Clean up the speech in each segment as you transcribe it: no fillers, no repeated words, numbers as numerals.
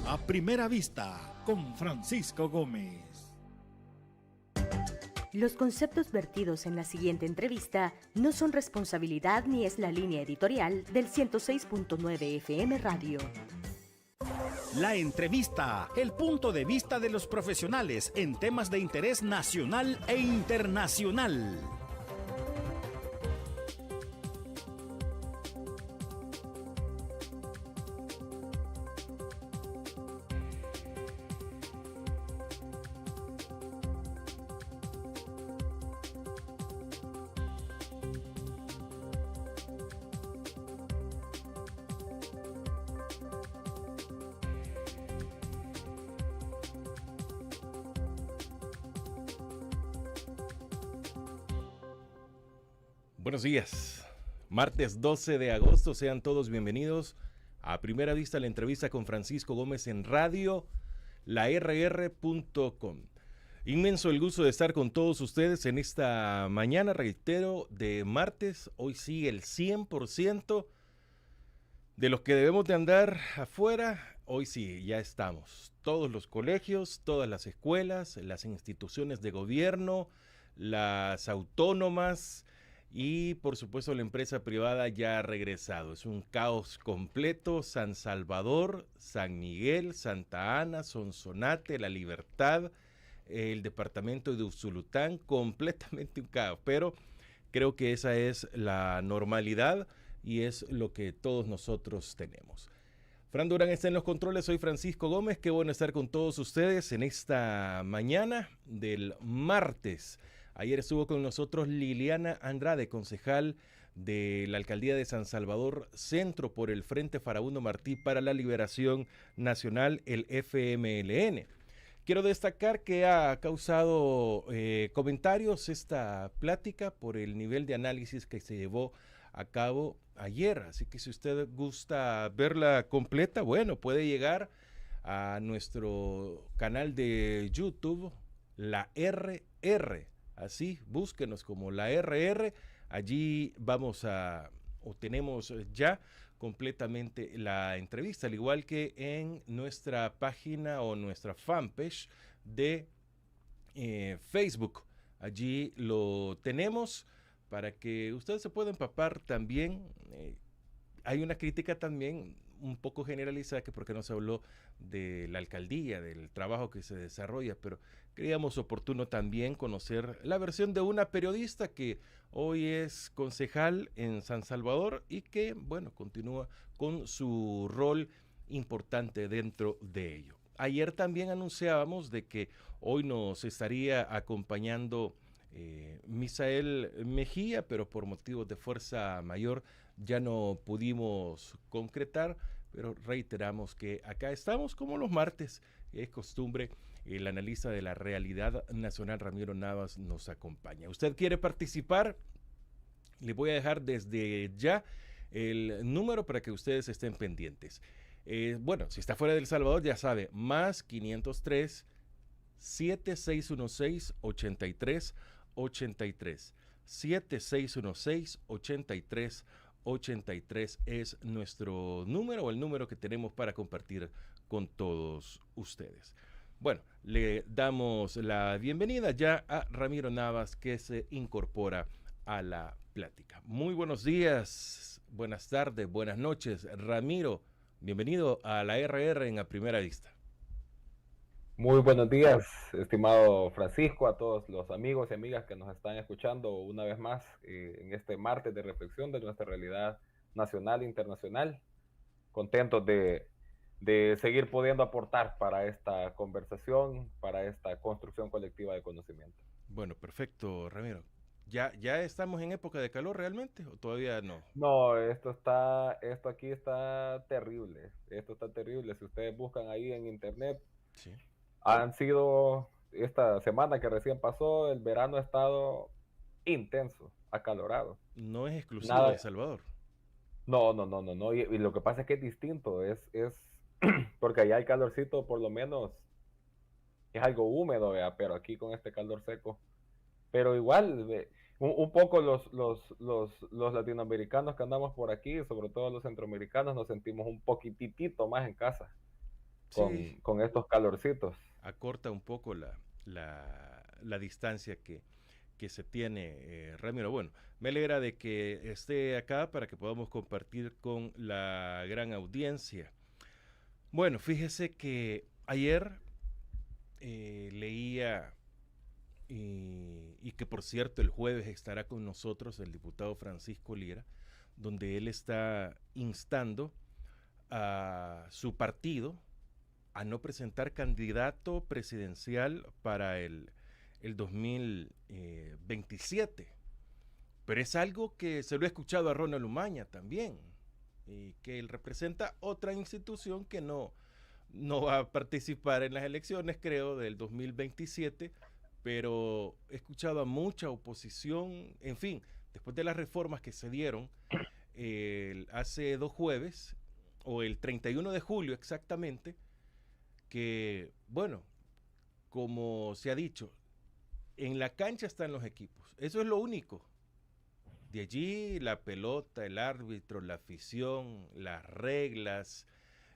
A Primera Vista con Francisco Gómez. Los conceptos vertidos en la siguiente entrevista no son responsabilidad ni es la línea editorial del 106.9 FM Radio. La entrevista, el punto de vista de los profesionales en temas de interés nacional e internacional. Buenos días, martes 12 de agosto, sean todos bienvenidos a Primera Vista, la entrevista con Francisco Gómez en radio, larr.com. Inmenso el gusto de estar con todos ustedes en esta mañana, reitero, de martes, hoy sí el 100% de los que debemos de andar afuera, hoy sí ya estamos. Todos los colegios, todas las escuelas, las instituciones de gobierno, las autónomas, y por supuesto la empresa privada ya ha regresado. Es un caos completo. San Salvador, San Miguel, Santa Ana, Sonsonate, La Libertad, el departamento de Usulután, completamente un caos. Pero creo que esa es la normalidad y es lo que todos nosotros tenemos. Fran Durán está en los controles, soy Francisco Gómez. Qué bueno estar con todos ustedes en esta mañana del martes. Ayer estuvo con nosotros Liliana Andrade, concejal de la Alcaldía de San Salvador Centro por el Frente Farabundo Martí para la Liberación Nacional, el FMLN. Quiero destacar que ha causado comentarios esta plática por el nivel de análisis que se llevó a cabo ayer. Así que si usted gusta verla completa, bueno, puede llegar a nuestro canal de YouTube, la RR. Así, búsquenos como la RR, allí tenemos ya completamente la entrevista, al igual que en nuestra página o nuestra fanpage de Facebook. Allí lo tenemos para que ustedes se puedan empapar también. Hay una crítica también un poco generalizada que porque no se habló de la alcaldía, del trabajo que se desarrolla, pero creíamos oportuno también conocer la versión de una periodista que hoy es concejal en San Salvador y que, bueno, continúa con su rol importante dentro de ello. Ayer también anunciábamos de que hoy nos estaría acompañando Misael Mejía, pero por motivos de fuerza mayor ya no pudimos concretar, pero reiteramos que acá estamos como los martes, es costumbre, el analista de la realidad nacional Ramiro Navas nos acompaña. ¿Usted quiere participar? Le voy a dejar desde ya el número para que ustedes estén pendientes. Bueno, si está fuera de El Salvador ya sabe, más 503 7616 8383 7616 8383 es nuestro número o el número que tenemos para compartir con todos ustedes. Bueno, le damos la bienvenida ya a Ramiro Navas, que se incorpora a la plática. Muy buenos días, buenas tardes, buenas noches. Ramiro, bienvenido a la RR en A Primera Vista. Muy buenos días, estimado Francisco, a todos los amigos y amigas que nos están escuchando una vez más en este martes de reflexión de nuestra realidad nacional e internacional. Contentos de seguir pudiendo aportar para esta conversación, para esta construcción colectiva de conocimiento. Bueno, perfecto, Ramiro. ¿Ya estamos en época de calor realmente o todavía no? No, esto aquí está terrible. Esto está terrible. Si ustedes buscan ahí en internet, sí. Han sido, esta semana que recién pasó, el verano ha estado intenso, acalorado. No es exclusivo de El Salvador. No. Y lo que pasa es que es distinto, es porque allá el calorcito por lo menos es algo húmedo, ¿vea? Pero aquí con este calor seco. Pero igual, un poco los latinoamericanos que andamos por aquí, sobre todo los centroamericanos, nos sentimos un poquitito más en casa. Sí, con estos calorcitos. acorta un poco la distancia que se tiene, Ramiro. Bueno, me alegra de que esté acá para que podamos compartir con la gran audiencia. Bueno, fíjese que ayer leía y que por cierto el jueves estará con nosotros el diputado Francisco Lira, donde él está instando a su partido a no presentar candidato presidencial para el 2027. Pero es algo que se lo he escuchado a Ronald Umaña también, y que él representa otra institución que no va a participar en las elecciones, creo, del 2027, pero he escuchado a mucha oposición, en fin, después de las reformas que se dieron hace 2 jueves, o el 31 de julio exactamente, que, bueno, como se ha dicho, en la cancha están los equipos, eso es lo único. De allí la pelota, el árbitro, la afición, las reglas,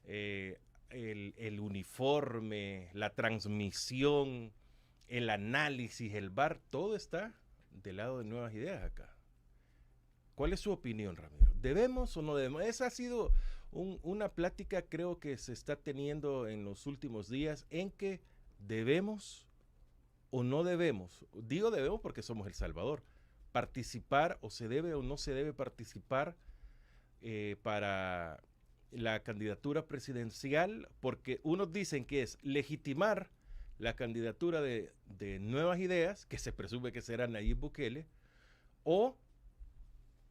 el uniforme, la transmisión, el análisis, el VAR, todo está del lado de Nuevas Ideas acá. ¿Cuál es su opinión, Ramiro? ¿Debemos o no debemos? Esa ha sido una plática, creo que se está teniendo en los últimos días, en que debemos o no debemos, digo debemos porque somos El Salvador, participar, o se debe o no se debe participar para la candidatura presidencial, porque unos dicen que es legitimar la candidatura de Nuevas Ideas, que se presume que será Nayib Bukele, o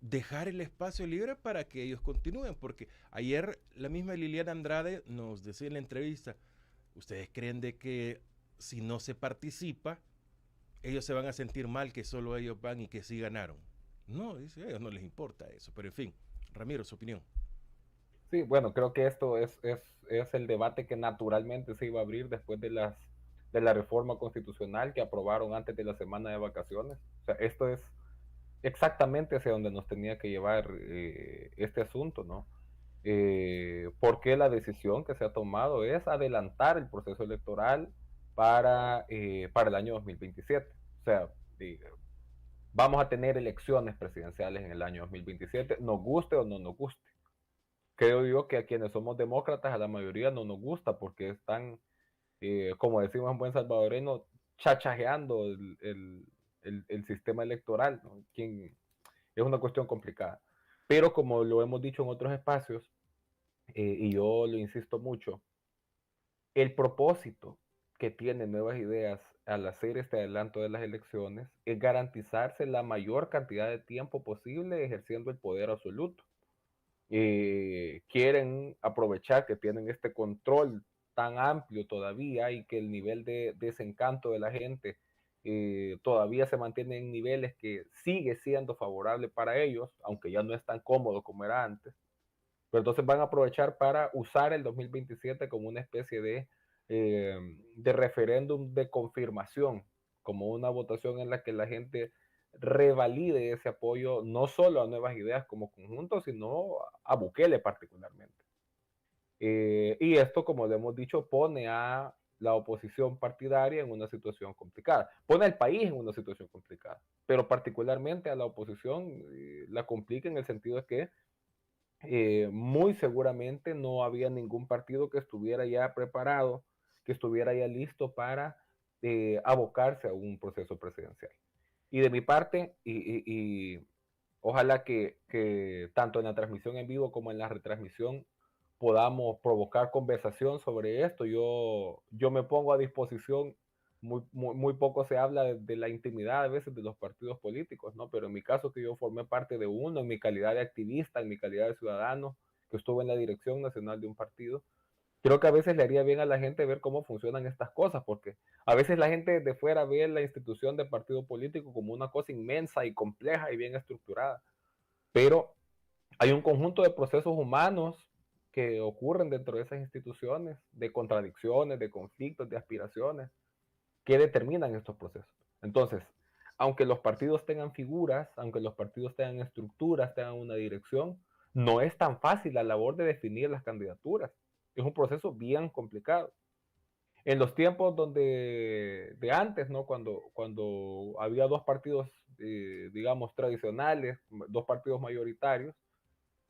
dejar el espacio libre para que ellos continúen, porque ayer la misma Liliana Andrade nos decía en la entrevista, ¿ustedes creen de que si no se participa, ellos se van a sentir mal que solo ellos van y que sí ganaron? No, dice, a ellos no les importa eso, pero en fin, Ramiro, su opinión. Sí, bueno, creo que esto es el debate que naturalmente se iba a abrir después de la reforma constitucional que aprobaron antes de la semana de vacaciones. O sea, esto es exactamente hacia donde nos tenía que llevar este asunto, ¿no? Porque la decisión que se ha tomado es adelantar el proceso electoral para el año 2027. O sea, vamos a tener elecciones presidenciales en el año 2027, nos guste o no nos guste. Creo yo que a quienes somos demócratas, a la mayoría no nos gusta porque están, como decimos en buen salvadoreño, chachajeando el sistema electoral, ¿no? Es una cuestión complicada. Pero como lo hemos dicho en otros espacios, y yo lo insisto mucho, el propósito que tienen Nuevas Ideas al hacer este adelanto de las elecciones es garantizarse la mayor cantidad de tiempo posible ejerciendo el poder absoluto. Quieren aprovechar que tienen este control tan amplio todavía y que el nivel de desencanto de la gente todavía se mantiene en niveles que sigue siendo favorable para ellos, aunque ya no es tan cómodo como era antes. Pero entonces van a aprovechar para usar el 2027 como una especie de referéndum de confirmación, como una votación en la que la gente revalide ese apoyo no solo a Nuevas Ideas como conjunto, sino a Bukele particularmente. Y esto, como le hemos dicho, pone a la oposición partidaria en una situación complicada, pone al país en una situación complicada, pero particularmente a la oposición la complica en el sentido de que muy seguramente no había ningún partido que estuviera ya preparado, que estuviera ya listo para abocarse a un proceso presidencial. Y de mi parte, y ojalá que tanto en la transmisión en vivo como en la retransmisión podamos provocar conversación sobre esto. Yo me pongo a disposición. Muy poco se habla de la intimidad a veces de los partidos políticos, ¿no? Pero en mi caso, que yo formé parte de uno, en mi calidad de activista, en mi calidad de ciudadano, que estuve en la dirección nacional de un partido, creo que a veces le haría bien a la gente ver cómo funcionan estas cosas, porque a veces la gente de fuera ve la institución de partido político como una cosa inmensa y compleja y bien estructurada, pero hay un conjunto de procesos humanos que ocurren dentro de esas instituciones, de contradicciones, de conflictos, de aspiraciones, que determinan estos procesos. Entonces, aunque los partidos tengan figuras, aunque los partidos tengan estructuras, tengan una dirección, no es tan fácil la labor de definir las candidaturas. Es un proceso bien complicado. En los tiempos de antes, ¿no? Cuando había dos partidos, digamos, tradicionales, dos partidos mayoritarios,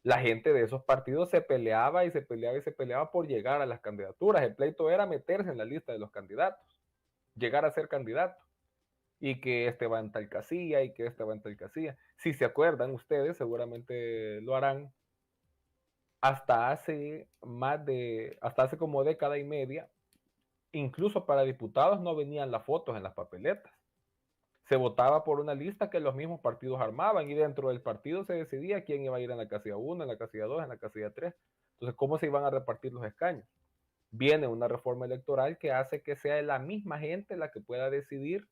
la gente de esos partidos se peleaba y se peleaba y se peleaba por llegar a las candidaturas. El pleito era meterse en la lista de los candidatos, llegar a ser candidato. Y que este va en tal casilla y que este va en tal casilla. Si se acuerdan ustedes, seguramente lo harán, hasta hace como década y media, incluso para diputados no venían las fotos en las papeletas. Se votaba por una lista que los mismos partidos armaban y dentro del partido se decidía quién iba a ir en la casilla 1, en la casilla 2, en la casilla 3. Entonces, ¿cómo se iban a repartir los escaños? Viene una reforma electoral que hace que sea la misma gente la que pueda decidir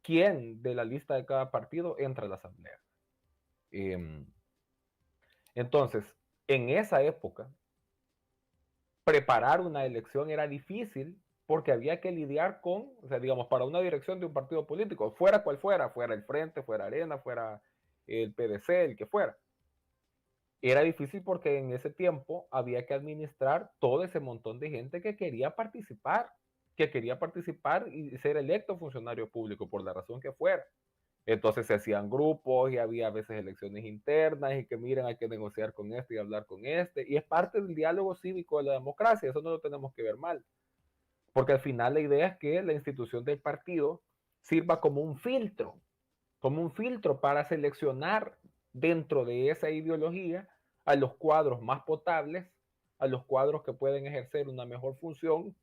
quién de la lista de cada partido entra a la asamblea. Entonces, en esa época, preparar una elección era difícil porque había que lidiar con, o sea, digamos, para una dirección de un partido político, fuera cual fuera, fuera el Frente, fuera Arena, fuera el PDC, el que fuera. Era difícil porque en ese tiempo había que administrar todo ese montón de gente que quería participar y ser electo funcionario público por la razón que fuera. Entonces se hacían grupos y había a veces elecciones internas y que miren, hay que negociar con este y hablar con este. Y es parte del diálogo cívico de la democracia, eso no lo tenemos que ver mal. Porque al final la idea es que la institución del partido sirva como un filtro para seleccionar dentro de esa ideología a los cuadros más potables, a los cuadros que pueden ejercer una mejor función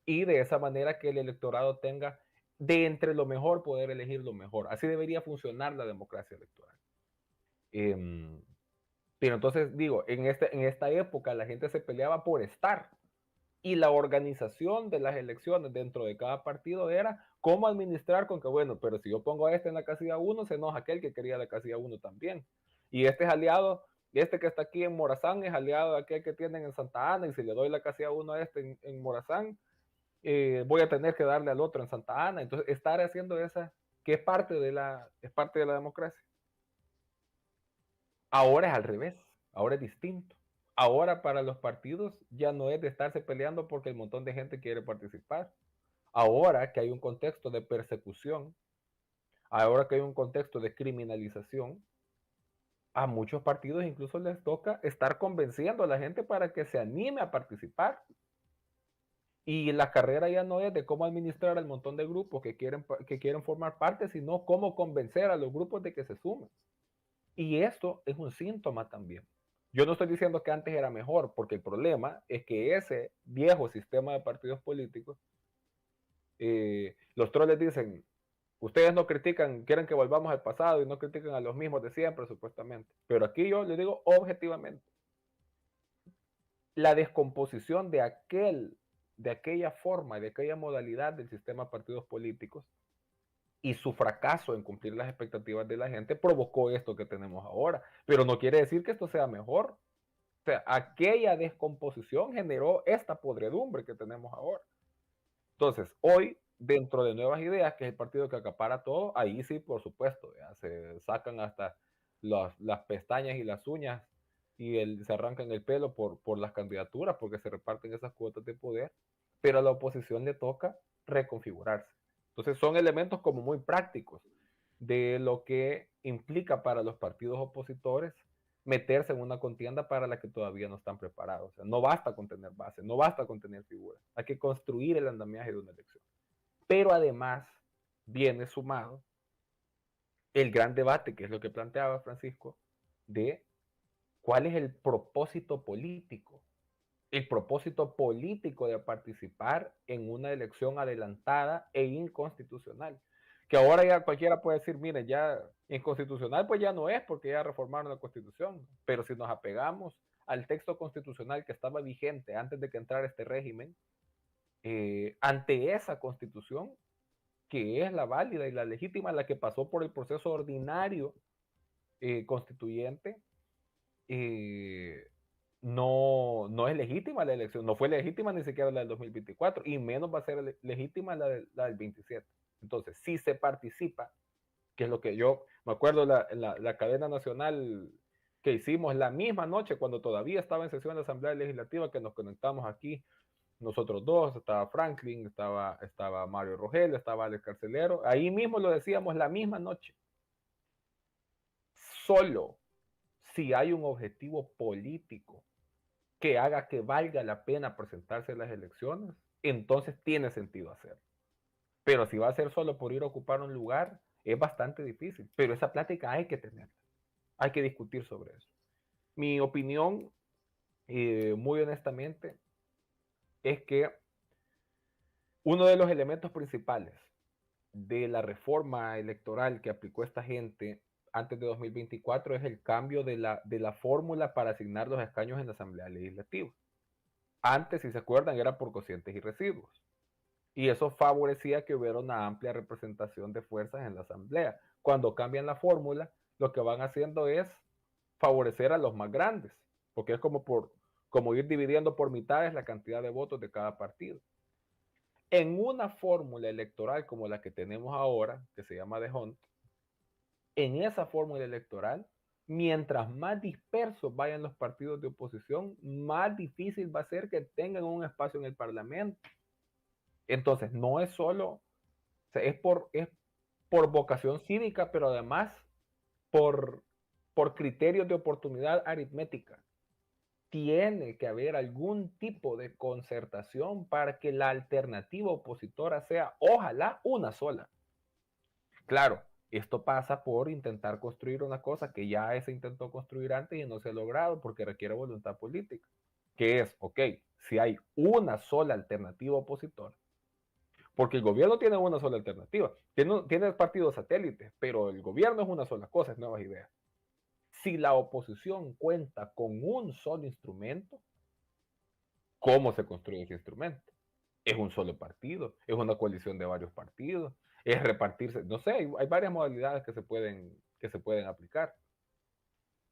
y de esa manera que el electorado tenga de entre lo mejor poder elegir lo mejor. Así debería funcionar la democracia electoral. Pero entonces digo, en esta época la gente se peleaba por estar y la organización de las elecciones dentro de cada partido era cómo administrar con que, bueno, pero si yo pongo a este en la casilla 1, se enoja aquel que quería la casilla 1 también. Y este es aliado, este que está aquí en Morazán es aliado de aquel que tienen en Santa Ana, y si le doy la casilla 1 a este en Morazán, voy a tener que darle al otro en Santa Ana. Entonces, estar haciendo esa, que es parte de la democracia. Ahora es al revés, ahora es distinto. Ahora para los partidos ya no es de estarse peleando porque el montón de gente quiere participar. Ahora que hay un contexto de persecución, ahora que hay un contexto de criminalización, a muchos partidos incluso les toca estar convenciendo a la gente para que se anime a participar. Y la carrera ya no es de cómo administrar al montón de grupos que quieren formar parte, sino cómo convencer a los grupos de que se sumen. Y esto es un síntoma también. Yo no estoy diciendo que antes era mejor, porque el problema es que ese viejo sistema de partidos políticos, los troles dicen, ustedes no critican, quieren que volvamos al pasado y no critican a los mismos de siempre, supuestamente. Pero aquí yo les digo objetivamente, la descomposición de aquella forma, de aquella modalidad del sistema de partidos políticos y su fracaso en cumplir las expectativas de la gente provocó esto que tenemos ahora. Pero no quiere decir que esto sea mejor. O sea, aquella descomposición generó esta podredumbre que tenemos ahora. Entonces, hoy, dentro de Nuevas Ideas, que es el partido que acapara todo, ahí sí, por supuesto, ya se sacan hasta las pestañas y las uñas y se arrancan el pelo por las candidaturas, porque se reparten esas cuotas de poder, pero a la oposición le toca reconfigurarse. Entonces son elementos como muy prácticos de lo que implica para los partidos opositores meterse en una contienda para la que todavía no están preparados. O sea, no basta con tener base, no basta con tener figuras, hay que construir el andamiaje de una elección. Pero además viene sumado el gran debate, que es lo que planteaba Francisco, de cuál es el propósito político de participar en una elección adelantada e inconstitucional. Que ahora ya cualquiera puede decir, mire, ya inconstitucional pues ya no es porque ya reformaron la Constitución, pero si nos apegamos al texto constitucional que estaba vigente antes de que entrara este régimen, ante esa Constitución, que es la válida y la legítima, la que pasó por el proceso ordinario constituyente, no es legítima la elección, no fue legítima ni siquiera la del 2024, y menos va a ser legítima la del 27. Entonces, si se participa, que es lo que yo me acuerdo, la cadena nacional que hicimos la misma noche cuando todavía estaba en sesión de Asamblea Legislativa, que nos conectamos aquí nosotros dos, estaba Franklin, estaba Mario Rogel, estaba Alex Carcelero, ahí mismo lo decíamos la misma noche. Solo si hay un objetivo político que haga que valga la pena presentarse a las elecciones, entonces tiene sentido hacerlo. Pero si va a ser solo por ir a ocupar un lugar, es bastante difícil. Pero esa plática hay que tenerla. Hay que discutir sobre eso. Mi opinión, muy honestamente, es que uno de los elementos principales de la reforma electoral que aplicó esta gente antes de 2024 es el cambio de la fórmula para asignar los escaños en la Asamblea Legislativa. Antes, si se acuerdan, era por cocientes y residuos. Y eso favorecía que hubiera una amplia representación de fuerzas en la Asamblea. Cuando cambian la fórmula, lo que van haciendo es favorecer a los más grandes, porque es como ir dividiendo por mitades la cantidad de votos de cada partido. En una fórmula electoral como la que tenemos ahora, que se llama de Hunt, en esa fórmula electoral, mientras más dispersos vayan los partidos de oposición, más difícil va a ser que tengan un espacio en el Parlamento. Entonces, no es solo, o sea, es por vocación cívica, pero además por criterios de oportunidad aritmética. Tiene que haber algún tipo de concertación para que la alternativa opositora sea, ojalá, una sola. Claro, esto pasa por intentar construir una cosa que ya se intentó construir antes y no se ha logrado porque requiere voluntad política, que es, ok, si hay una sola alternativa opositora, porque el gobierno tiene una sola alternativa, tiene partidos satélites, pero el gobierno es una sola cosa, es Nuevas Ideas. Si la oposición cuenta con un solo instrumento, ¿cómo se construye ese instrumento? ¿Es un solo partido? ¿Es una coalición de varios partidos? ¿Es repartirse? No sé, hay varias modalidades que se pueden aplicar.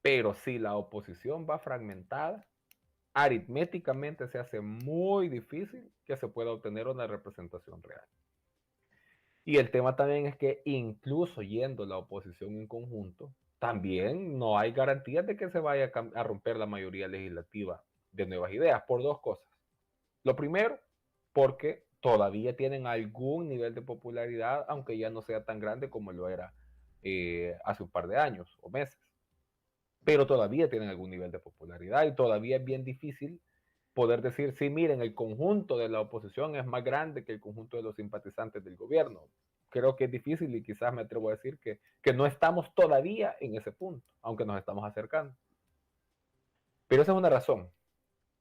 Pero si la oposición va fragmentada, aritméticamente se hace muy difícil que se pueda obtener una representación real. Y el tema también es que incluso yendo la oposición en conjunto, también no hay garantías de que se vaya a romper la mayoría legislativa de Nuevas Ideas por dos cosas. Lo primero, porque todavía tienen algún nivel de popularidad, aunque ya no sea tan grande como lo era hace un par de años o meses. Pero todavía tienen algún nivel de popularidad y todavía es bien difícil poder decir, sí, miren, el conjunto de la oposición es más grande que el conjunto de los simpatizantes del gobierno. Creo que es difícil y quizás me atrevo a decir que no estamos todavía en ese punto, aunque nos estamos acercando. Pero esa es una razón,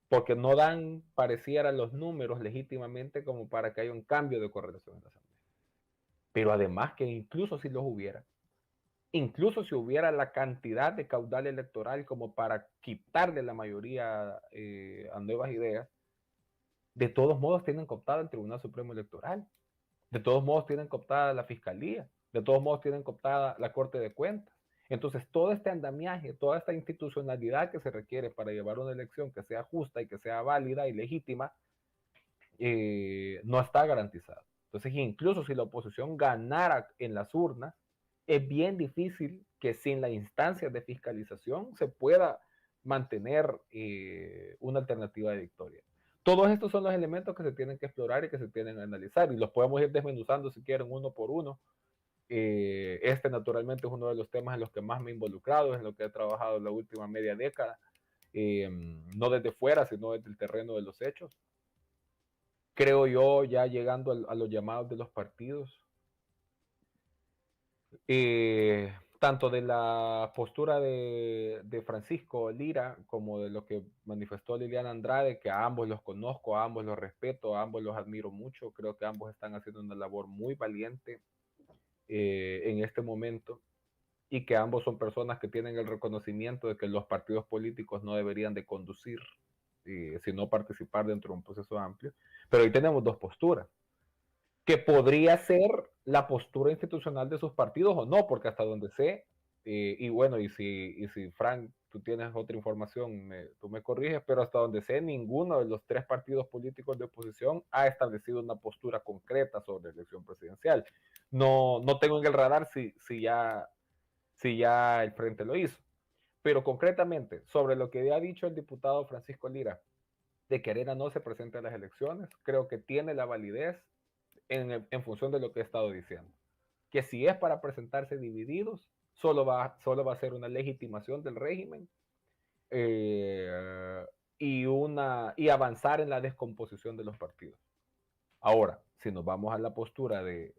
porque no dan, pareciera, los números legítimamente como para que haya un cambio de correlación en la Asamblea. Pero además que incluso si los hubiera, incluso si hubiera la cantidad de caudal electoral como para quitarle la mayoría a Nuevas Ideas, de todos modos tienen cooptada el Tribunal Supremo Electoral, de todos modos tienen cooptada la Fiscalía, de todos modos tienen cooptada la Corte de Cuentas. Entonces, todo este andamiaje, toda esta institucionalidad que se requiere para llevar una elección que sea justa y que sea válida y legítima, no está garantizado. Entonces, incluso si la oposición ganara en las urnas, es bien difícil que sin la instancia de fiscalización se pueda mantener una alternativa de victoria. Todos estos son los elementos que se tienen que explorar y que se tienen que analizar, y los podemos ir desmenuzando si quieren uno por uno. Este naturalmente es uno de los temas en los que más me he involucrado, es en lo que he trabajado en la última media década, no desde fuera, sino desde el terreno de los hechos. Creo yo, ya llegando a los llamados de los partidos, tanto de la postura de Francisco Lira como de lo que manifestó Liliana Andrade, que a ambos los conozco, a ambos los respeto, a ambos los admiro mucho, creo que ambos están haciendo una labor muy valiente en este momento, y que ambos son personas que tienen el reconocimiento de que los partidos políticos no deberían de conducir, sino participar dentro de un proceso amplio. Pero ahí tenemos dos posturas, que podría ser la postura institucional de sus partidos o no, porque hasta donde sé, y bueno, y si Frank, tú tienes otra información, tú me corriges, pero hasta donde sé, ninguno de los tres partidos políticos de oposición ha establecido una postura concreta sobre la elección presidencial. No tengo en el radar si ya el Frente lo hizo. Pero concretamente, sobre lo que ha dicho el diputado Francisco Lira, de que Arena no se presente a las elecciones, creo que tiene la validez en función de lo que he estado diciendo. Que si es para presentarse divididos, solo va a ser una legitimación del régimen y avanzar en la descomposición de los partidos. Ahora, si nos vamos a la postura de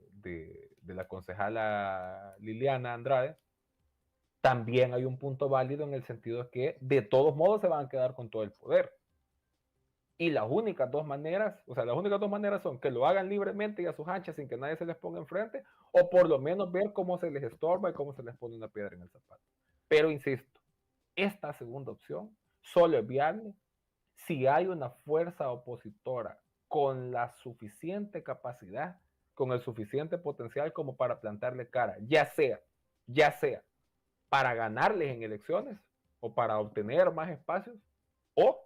la concejala Liliana Andrade, también hay un punto válido en el sentido de que de todos modos se van a quedar con todo el poder. Y las únicas dos maneras son que lo hagan libremente y a sus anchas sin que nadie se les ponga enfrente, o por lo menos ver cómo se les estorba y cómo se les pone una piedra en el zapato. Pero insisto, esta segunda opción solo es viable si hay una fuerza opositora con la suficiente capacidad, con el suficiente potencial como para plantarle cara, ya sea para ganarles en elecciones o para obtener más espacios, o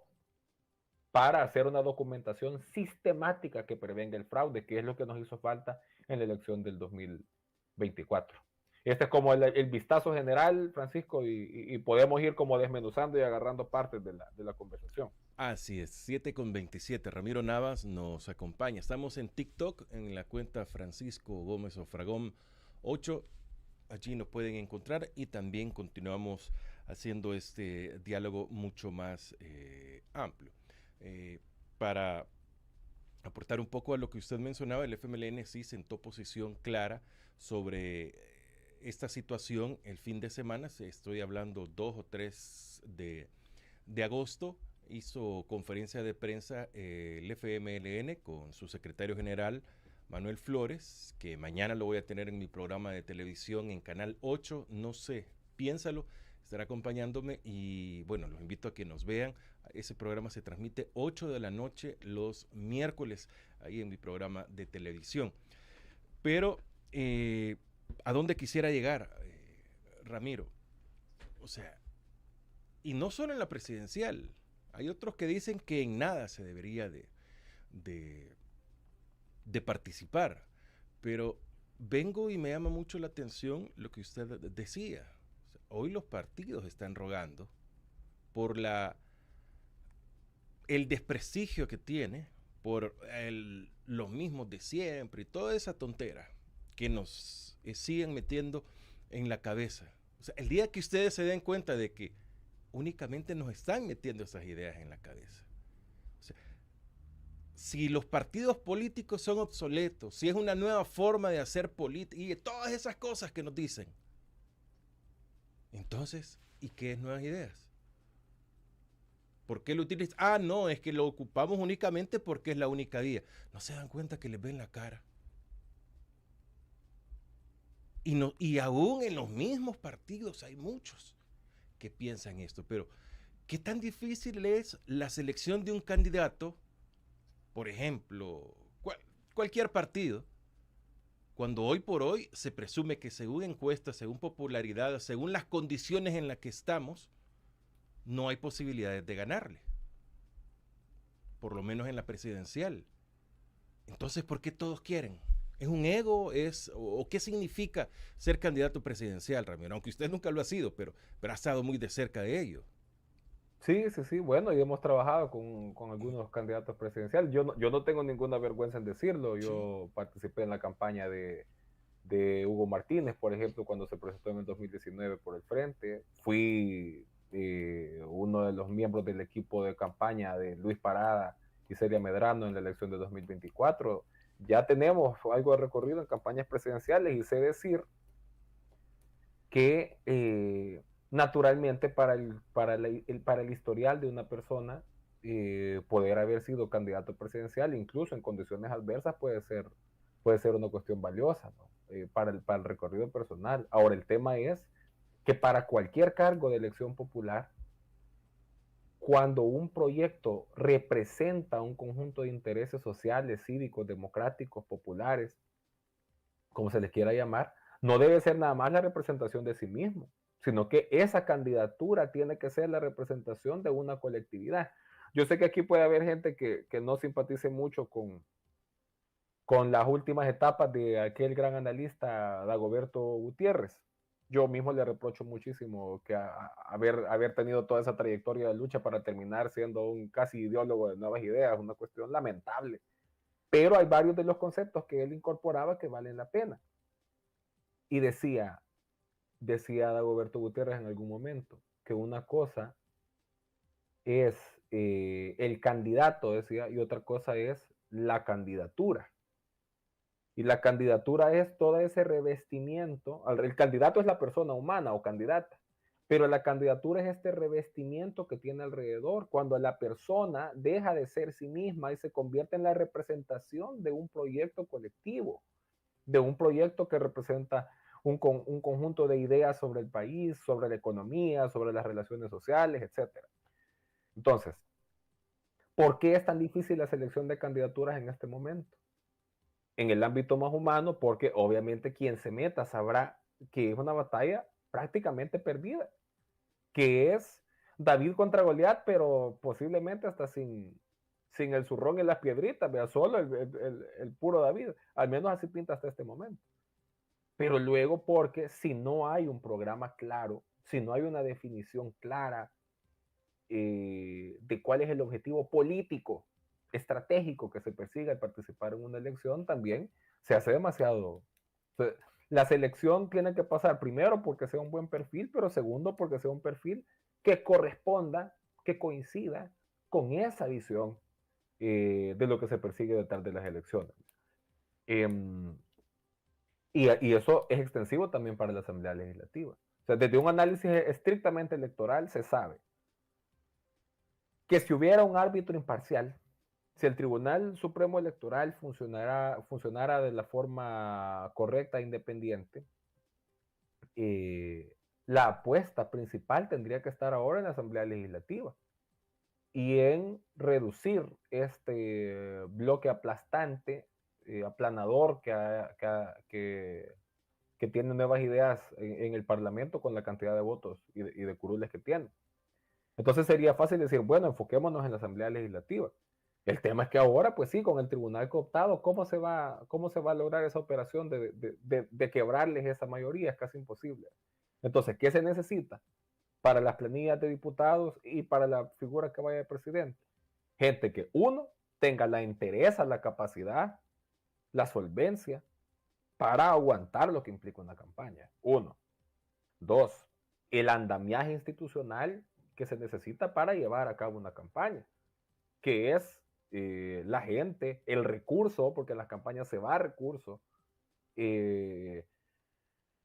para hacer una documentación sistemática que prevenga el fraude, que es lo que nos hizo falta en la elección del 2024. Este es como el vistazo general, Francisco, y podemos ir como desmenuzando y agarrando partes de la conversación. Así es, 7:27. Ramiro Navas nos acompaña. Estamos en TikTok, en la cuenta Francisco Gómez Ofragón 8. Allí nos pueden encontrar y también continuamos haciendo este diálogo mucho más amplio. Para aportar un poco a lo que usted mencionaba, el FMLN sí sentó posición clara sobre esta situación el fin de semana. Estoy hablando 2 o 3 de agosto. Hizo conferencia de prensa el FMLN con su secretario general Manuel Flores, que mañana lo voy a tener en mi programa de televisión en Canal 8, no sé, piénsalo, estará acompañándome y bueno, los invito a que nos vean. Ese programa se transmite 8 de la noche los miércoles, ahí en mi programa de televisión. Pero, ¿a dónde quisiera llegar, Ramiro? O sea, y no solo en la presidencial, hay otros que dicen que en nada se debería de participar, pero vengo y me llama mucho la atención lo que usted decía. O sea, hoy los partidos están rogando por el desprestigio que tiene, por los mismos de siempre y toda esa tontera que nos siguen metiendo en la cabeza. O sea, el día que ustedes se den cuenta de que únicamente nos están metiendo esas ideas en la cabeza. O sea, si los partidos políticos son obsoletos, si es una nueva forma de hacer política y todas esas cosas que nos dicen, entonces, ¿y qué es nuevas ideas? ¿Por qué lo utilizan? Ah, no, es que lo ocupamos únicamente porque es la única vía. ¿No se dan cuenta que les ven la cara? Y aún en los mismos partidos hay muchos que piensan esto, pero ¿qué tan difícil es la selección de un candidato? Por ejemplo, cualquier partido, cuando hoy por hoy se presume que según encuestas, según popularidad, según las condiciones en las que estamos, no hay posibilidades de ganarle, por lo menos en la presidencial. Entonces, ¿por qué todos quieren? ¿Es un ego? ¿O qué significa ser candidato presidencial, Ramiro? Aunque usted nunca lo ha sido, pero ha estado muy de cerca de ello. Sí, bueno, y hemos trabajado con algunos candidatos presidenciales. Yo no tengo ninguna vergüenza en decirlo. Yo participé en la campaña de Hugo Martínez, por ejemplo, cuando se presentó en el 2019 por el Frente. Fui uno de los miembros del equipo de campaña de Luis Parada y Celia Medrano en la elección de 2024. Ya tenemos algo de recorrido en campañas presidenciales y sé decir que naturalmente para el historial de una persona, poder haber sido candidato presidencial, incluso en condiciones adversas, puede ser una cuestión valiosa, ¿no? Para el recorrido personal. Ahora, el tema es que para cualquier cargo de elección popular, cuando un proyecto representa un conjunto de intereses sociales, cívicos, democráticos, populares, como se les quiera llamar, no debe ser nada más la representación de sí mismo, sino que esa candidatura tiene que ser la representación de una colectividad. Yo sé que aquí puede haber gente que no simpatice mucho con las últimas etapas de aquel gran analista Dagoberto Gutiérrez, Yo mismo le reprocho muchísimo que haber tenido toda esa trayectoria de lucha para terminar siendo un casi ideólogo de nuevas ideas, una cuestión lamentable. Pero hay varios de los conceptos que él incorporaba que valen la pena. Y decía Dagoberto Gutiérrez en algún momento, que una cosa es el candidato, decía, y otra cosa es la candidatura. Y la candidatura es todo ese revestimiento. El candidato es la persona humana o candidata, pero la candidatura es este revestimiento que tiene alrededor, cuando la persona deja de ser sí misma y se convierte en la representación de un proyecto colectivo, de un proyecto que representa un conjunto de ideas sobre el país, sobre la economía, sobre las relaciones sociales, etc. Entonces, ¿por qué es tan difícil la selección de candidaturas en este momento? En el ámbito más humano, porque obviamente quien se meta sabrá que es una batalla prácticamente perdida, que es David contra Goliat, pero posiblemente hasta sin el zurrón y las piedritas, vea, solo el puro David, al menos así pinta hasta este momento. Pero luego, porque si no hay un programa claro, si no hay una definición clara de cuál es el objetivo político, estratégico que se persiga al participar en una elección, también se hace demasiado. O sea, la selección tiene que pasar primero porque sea un buen perfil, pero segundo porque sea un perfil que corresponda, que coincida con esa visión de lo que se persigue detrás de las elecciones. Y eso es extensivo también para la Asamblea Legislativa. O sea, desde un análisis estrictamente electoral se sabe que si hubiera un árbitro imparcial, si el Tribunal Supremo Electoral funcionara de la forma correcta e independiente, la apuesta principal tendría que estar ahora en la Asamblea Legislativa y en reducir este bloque aplastante, aplanador que tiene nuevas ideas en el Parlamento con la cantidad de votos y de curules que tiene. Entonces sería fácil decir, bueno, enfoquémonos en la Asamblea Legislativa. El tema es que ahora, pues sí, con el tribunal cooptado, ¿cómo se va a lograr esa operación de quebrarles esa mayoría? Es casi imposible. Entonces, ¿qué se necesita para las planillas de diputados y para la figura que vaya de presidente? Gente que, uno, tenga la entereza, la capacidad, la solvencia para aguantar lo que implica una campaña. Uno. Dos, el andamiaje institucional que se necesita para llevar a cabo una campaña, que es la gente, el recurso, porque en las campañas se va recurso,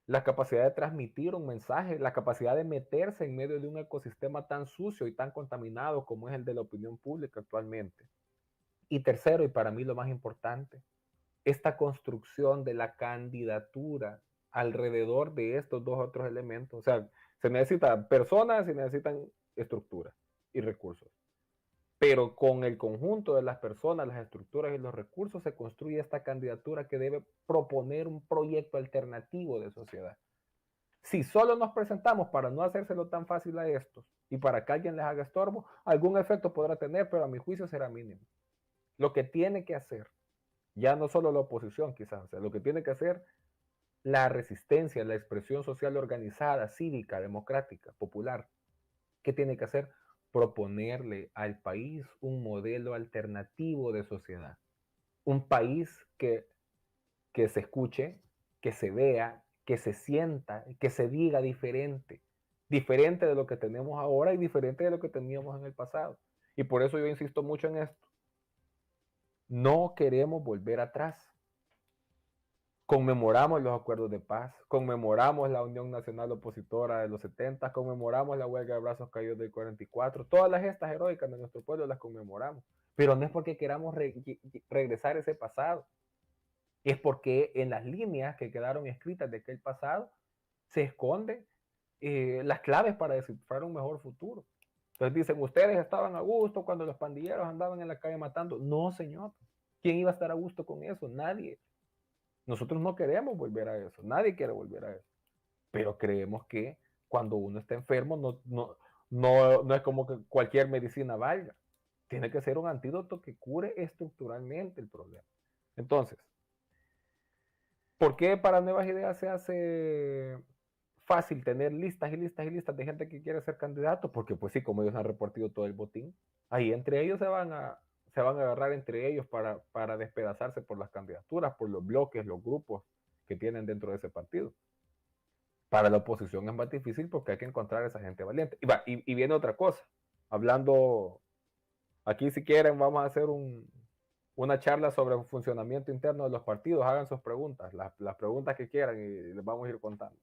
la capacidad de transmitir un mensaje, la capacidad de meterse en medio de un ecosistema tan sucio y tan contaminado como es el de la opinión pública actualmente. Y tercero, y para mí lo más importante, esta construcción de la candidatura alrededor de estos dos otros elementos. O sea, se necesitan personas, se necesitan estructuras y recursos. Pero con el conjunto de las personas, las estructuras y los recursos se construye esta candidatura que debe proponer un proyecto alternativo de sociedad. Si solo nos presentamos para no hacérselo tan fácil a estos y para que alguien les haga estorbo, algún efecto podrá tener, pero a mi juicio será mínimo. Lo que tiene que hacer, ya no solo la oposición quizás, o sea, lo que tiene que hacer la resistencia, la expresión social organizada, cívica, democrática, popular, ¿qué tiene que hacer? Proponerle al país un modelo alternativo de sociedad. Un país que se escuche, que se vea, que se sienta, que se diga diferente. Diferente de lo que tenemos ahora y diferente de lo que teníamos en el pasado. Y por eso yo insisto mucho en esto. No queremos volver atrás. Conmemoramos los acuerdos de paz, conmemoramos la Unión Nacional Opositora de los 70, conmemoramos la huelga de brazos caídos del 44, todas las gestas heroicas de nuestro pueblo las conmemoramos, pero no es porque queramos regresar a ese pasado, es porque en las líneas que quedaron escritas de aquel pasado se esconden las claves para descifrar un mejor futuro. Entonces dicen, ustedes estaban a gusto cuando los pandilleros andaban en la calle matando. No, señor, ¿quién iba a estar a gusto con eso? Nadie. Nosotros no queremos volver a eso, nadie quiere volver a eso, pero creemos que cuando uno está enfermo no es como que cualquier medicina valga, tiene que ser un antídoto que cure estructuralmente el problema. Entonces, ¿por qué para Nuevas Ideas se hace fácil tener listas y listas y listas de gente que quiere ser candidato, porque pues sí, como ellos han repartido todo el botín, ahí entre ellos se van a agarrar entre ellos para despedazarse por las candidaturas, por los bloques, los grupos que tienen dentro de ese partido. Para la oposición es más difícil porque hay que encontrar a esa gente valiente. Y viene otra cosa, hablando, aquí si quieren vamos a hacer una charla sobre el funcionamiento interno de los partidos, hagan sus preguntas, las preguntas que quieran y les vamos a ir contando.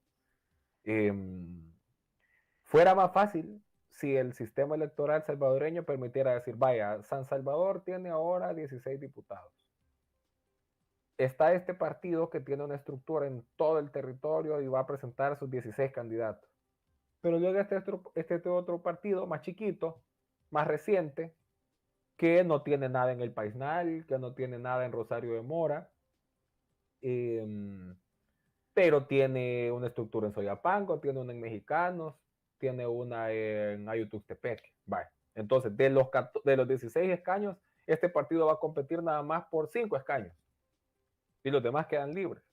Fuera más fácil si el sistema electoral salvadoreño permitiera decir, vaya, San Salvador tiene ahora 16 diputados. Está este partido que tiene una estructura en todo el territorio y va a presentar sus 16 candidatos. Pero luego este otro partido más chiquito, más reciente, que no tiene nada en el Paisnal, que no tiene nada en Rosario de Mora, pero tiene una estructura en Soyapango, tiene una en Mexicanos, tiene una en Ayutuxtepec. Vale. Entonces, de los 16 escaños, este partido va a competir nada más por 5 escaños. Y los demás quedan libres.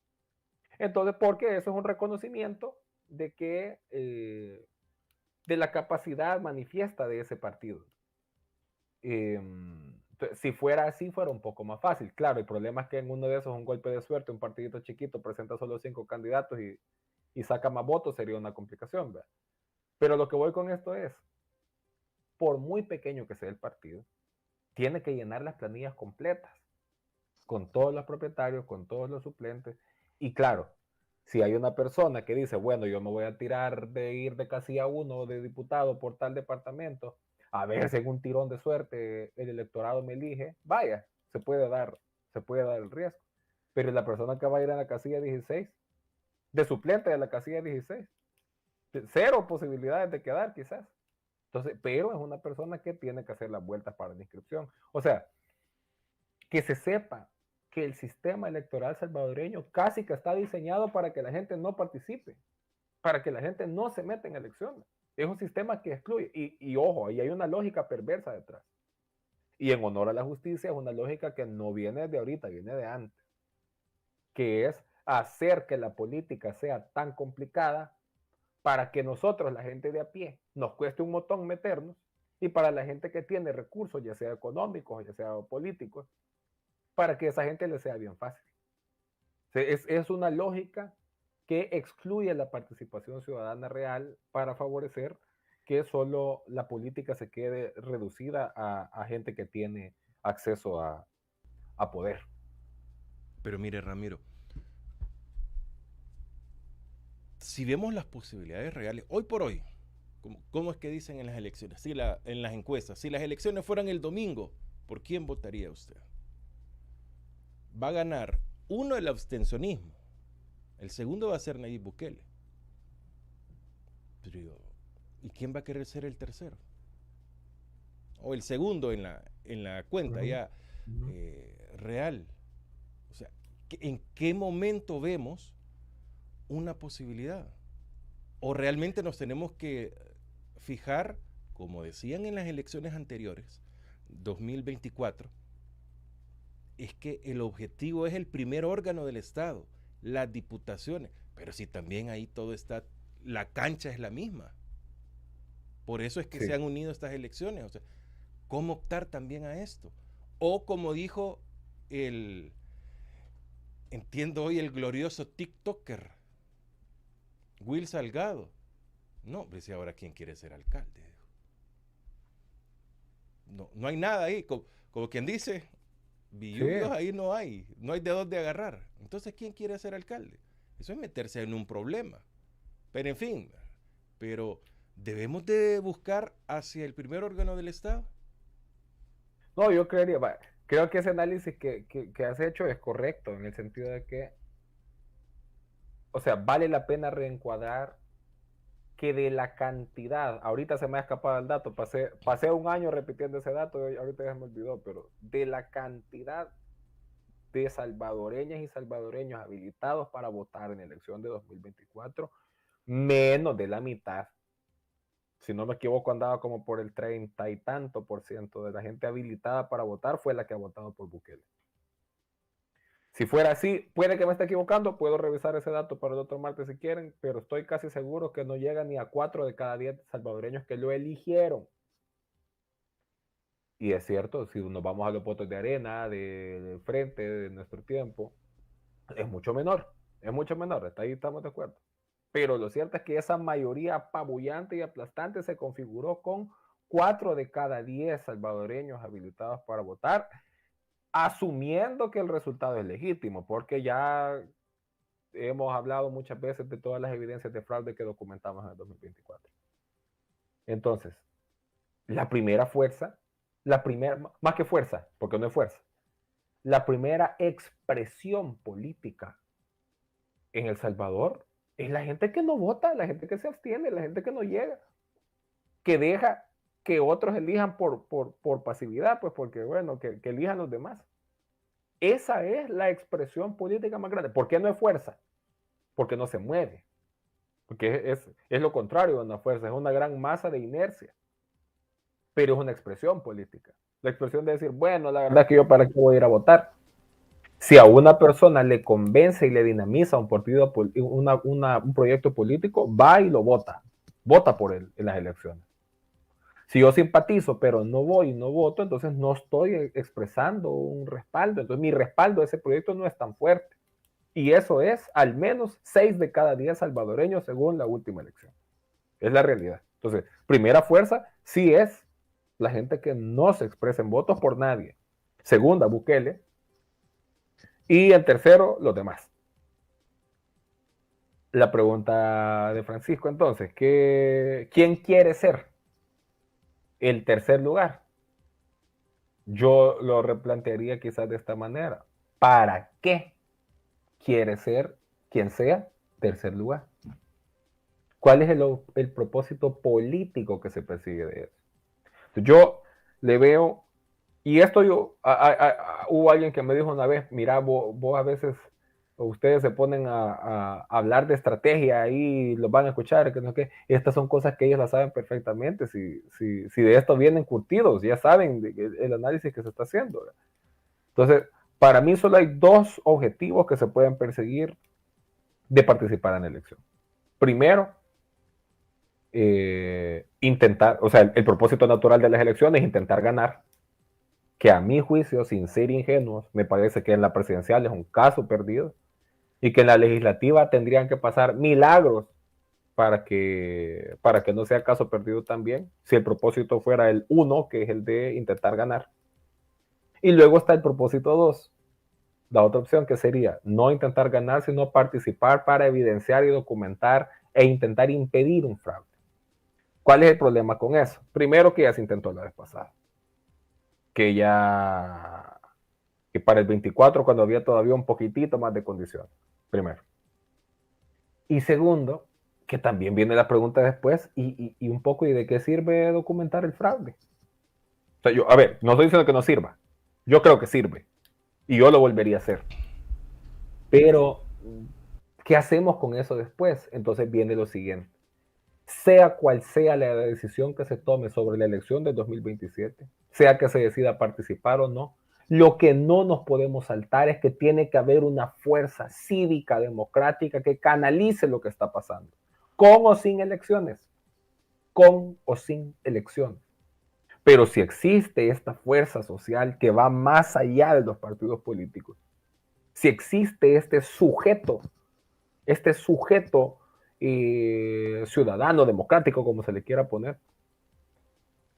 Entonces, porque eso es un reconocimiento de que de la capacidad manifiesta de ese partido. Si fuera así, fuera un poco más fácil. Claro, el problema es que en uno de esos, un golpe de suerte, un partidito chiquito presenta solo 5 candidatos y saca más votos, sería una complicación, ¿verdad? Pero lo que voy con esto es, por muy pequeño que sea el partido, tiene que llenar las planillas completas, con todos los propietarios, con todos los suplentes. Y claro, si hay una persona que dice, bueno, yo me voy a tirar de ir de casilla 1 de diputado por tal departamento, a ver si en un tirón de suerte el electorado me elige, vaya, se puede dar el riesgo. Pero la persona que va a ir a la casilla 16, de suplente de la casilla 16, 0 posibilidades de quedar quizás. Entonces, pero es una persona que tiene que hacer las vueltas para la inscripción. O sea, que se sepa que el sistema electoral salvadoreño casi que está diseñado para que la gente no participe, para que la gente no se meta en elecciones. Es un sistema que excluye. Y ojo, ahí hay una lógica perversa detrás. Y en honor a la justicia es una lógica que no viene de ahorita, viene de antes. Que es hacer que la política sea tan complicada para que nosotros, la gente de a pie, nos cueste un montón meternos, y para la gente que tiene recursos, ya sea económicos, ya sea políticos, para que esa gente le sea bien fácil. Es una lógica que excluye la participación ciudadana real para favorecer que solo la política se quede reducida a gente que tiene acceso a poder. Pero mire, Ramiro, si vemos las posibilidades reales, hoy por hoy, ¿cómo es que dicen en las elecciones? En las encuestas, si las elecciones fueran el domingo, ¿por quién votaría usted? Va a ganar uno, el abstencionismo, el segundo va a ser Nayib Bukele. Pero, ¿y quién va a querer ser el tercero? O el segundo en la cuenta ya real. O sea, ¿en qué momento vemos una posibilidad? ¿O realmente nos tenemos que fijar, como decían en las elecciones anteriores, 2024, es que el objetivo es el primer órgano del Estado, las diputaciones, pero si también ahí todo está, la cancha es la misma. Por eso es que se han unido estas elecciones. O sea, ¿cómo optar también a esto? O como dijo entiendo hoy, el glorioso TikToker, Will Salgado. No, dice ahora quién quiere ser alcalde. No hay nada ahí, como quien dice, billubios ahí no hay de dónde agarrar. Entonces, ¿quién quiere ser alcalde? Eso es meterse en un problema. Pero en fin, ¿debemos de buscar hacia el primer órgano del Estado? No, yo creo que ese análisis que has hecho es correcto, en el sentido de que, o sea, vale la pena reencuadrar que de la cantidad, ahorita se me ha escapado el dato, pasé un año repitiendo ese dato y ahorita ya se me olvidó, pero de la cantidad de salvadoreñas y salvadoreños habilitados para votar en la elección de 2024, menos de la mitad, si no me equivoco, andaba como por el 30 y tanto % de la gente habilitada para votar fue la que ha votado por Bukele. Si fuera así, puede que me esté equivocando, puedo revisar ese dato para el otro martes si quieren, pero estoy casi seguro que no llega ni a 4 de cada 10 salvadoreños que lo eligieron. Y es cierto, si nos vamos a los votos de Arena, de Frente, de Nuestro Tiempo, es mucho menor, hasta ahí estamos de acuerdo. Pero lo cierto es que esa mayoría apabullante y aplastante se configuró con 4 de cada 10 salvadoreños habilitados para votar, asumiendo que el resultado es legítimo, porque ya hemos hablado muchas veces de todas las evidencias de fraude que documentamos en el 2024. Entonces, la primera fuerza, más que fuerza, porque no es fuerza, la primera expresión política en El Salvador es la gente que no vota, la gente que se abstiene, la gente que no llega, que deja que otros elijan por pasividad, pues porque, bueno, que elijan los demás. Esa es la expresión política más grande. ¿Por qué no es fuerza? Porque no se mueve. Porque es lo contrario de una fuerza, es una gran masa de inercia. Pero es una expresión política. La expresión de decir, bueno, la verdad es que yo para qué voy a ir a votar. Si a una persona le convence y le dinamiza un partido, un proyecto político, va y lo vota. Vota por él en las elecciones. Si yo simpatizo, pero no voy y no voto, entonces no estoy expresando un respaldo. Entonces mi respaldo a ese proyecto no es tan fuerte. Y eso es al menos 6 de cada 10 salvadoreños según la última elección. Es la realidad. Entonces, primera fuerza sí es la gente que no se expresa en votos por nadie. Segunda, Bukele. Y en tercero, los demás. La pregunta de Francisco, entonces, ¿quién quiere ser el tercer lugar? Yo lo replantearía quizás de esta manera. ¿Para qué quiere ser quien sea tercer lugar? ¿Cuál es el propósito político que se persigue de eso? Yo le veo, y esto hubo alguien que me dijo una vez, mira, vos a veces, ustedes se ponen a hablar de estrategia y los van a escuchar, que no sé qué. Estas son cosas que ellos las saben perfectamente, si de esto vienen curtidos, ya saben el análisis que se está haciendo, ¿verdad? Entonces, para mí solo hay 2 objetivos que se pueden perseguir de participar en la elección. Primero, intentar, o sea, el propósito natural de las elecciones es intentar ganar, que a mi juicio, sin ser ingenuos, me parece que en la presidencial es un caso perdido y que en la legislativa tendrían que pasar milagros para que no sea caso perdido también, si el propósito fuera el 1, que es el de intentar ganar. Y luego está el propósito 2, la otra opción, que sería no intentar ganar, sino participar para evidenciar y documentar e intentar impedir un fraude. ¿Cuál es el problema con eso? Primero, que ya se intentó la vez pasada. Que para el 24, cuando había todavía un poquitito más de condiciones. Primero. Y segundo, que también viene la pregunta después, y un poco, ¿y de qué sirve documentar el fraude? O sea, no estoy diciendo que no sirva. Yo creo que sirve. Y yo lo volvería a hacer. Pero, ¿qué hacemos con eso después? Entonces viene lo siguiente. Sea cual sea la decisión que se tome sobre la elección de 2027, sea que se decida participar o no, lo que no nos podemos saltar es que tiene que haber una fuerza cívica, democrática, que canalice lo que está pasando, con o sin elecciones, Pero si existe esta fuerza social que va más allá de los partidos políticos, si existe este sujeto ciudadano, democrático, como se le quiera poner,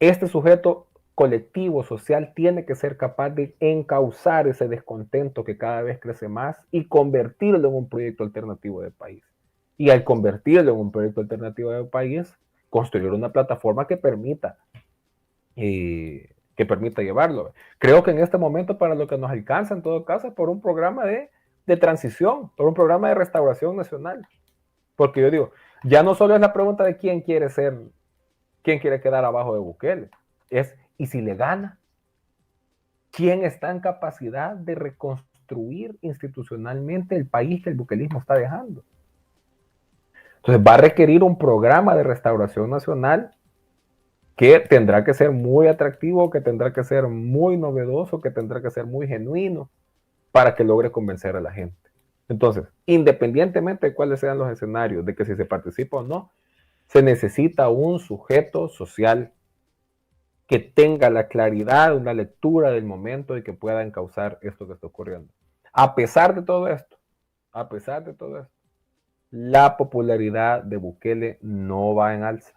este sujeto colectivo, social, tiene que ser capaz de encauzar ese descontento que cada vez crece más y convertirlo en un proyecto alternativo de país. Y al convertirlo en un proyecto alternativo de país, construir una plataforma que permita llevarlo. Creo que en este momento, para lo que nos alcanza, en todo caso, es por un programa de transición, por un programa de restauración nacional. Porque yo digo, ya no solo es la pregunta de quién quiere quedar abajo de Bukele, es, ¿y si le gana? ¿Quién está en capacidad de reconstruir institucionalmente el país que el bukelismo está dejando? Entonces va a requerir un programa de restauración nacional que tendrá que ser muy atractivo, que tendrá que ser muy novedoso, que tendrá que ser muy genuino, para que logre convencer a la gente. Entonces, independientemente de cuáles sean los escenarios, de que si se participa o no, se necesita un sujeto social que tenga la claridad, una lectura del momento y que pueda encauzar esto que está ocurriendo. A pesar de todo esto, la popularidad de Bukele no va en alza.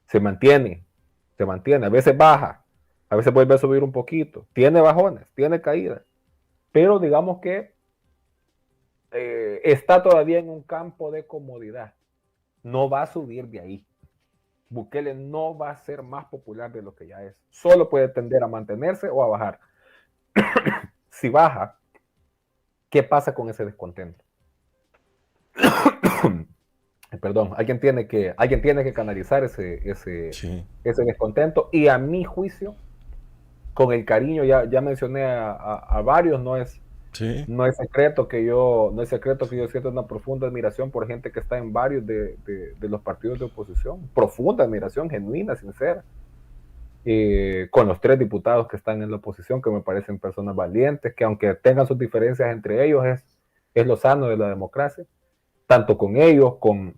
Se mantiene, a veces baja, a veces vuelve a subir un poquito, tiene bajones, tiene caídas, pero digamos que está todavía en un campo de comodidad. No va a subir de ahí. Bukele no va a ser más popular de lo que ya es. Solo puede tender a mantenerse o a bajar. Si baja, ¿qué pasa con ese descontento? Perdón, alguien tiene que canalizar ese descontento, y a mi juicio, con el cariño, ya mencioné a varios, no es secreto que yo siento una profunda admiración por gente que está en varios de los partidos de oposición, profunda admiración, genuina, sincera, con los 3 diputados que están en la oposición, que me parecen personas valientes, que aunque tengan sus diferencias entre ellos, es lo sano de la democracia, tanto con ellos, con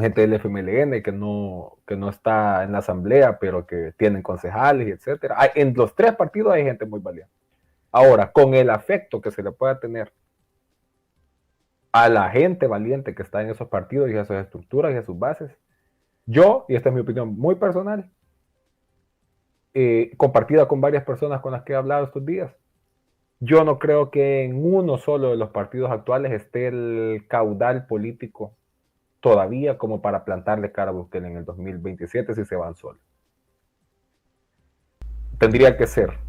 gente del FMLN que no está en la asamblea, pero que tienen concejales, etcétera. En los 3 partidos hay gente muy valiente. Ahora, con el afecto que se le pueda tener a la gente valiente que está en esos partidos y a sus estructuras y a sus bases, yo, y esta es mi opinión muy personal, compartida con varias personas con las que he hablado estos días, yo no creo que en uno solo de los partidos actuales esté el caudal político todavía como para plantarle cara a Bukele en el 2027 si se van solos. Tendría que ser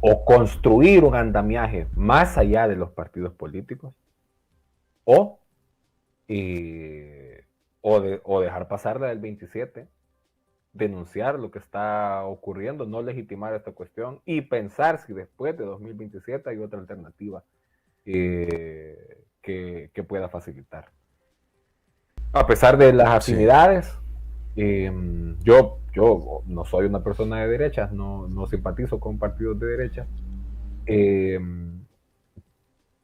o construir un andamiaje más allá de los partidos políticos, o dejar pasar la del 27, denunciar lo que está ocurriendo, no legitimar esta cuestión y pensar si después de 2027 hay otra alternativa que pueda facilitar. A pesar de las afinidades, yo no soy una persona de derechas, no simpatizo con partidos de derecha,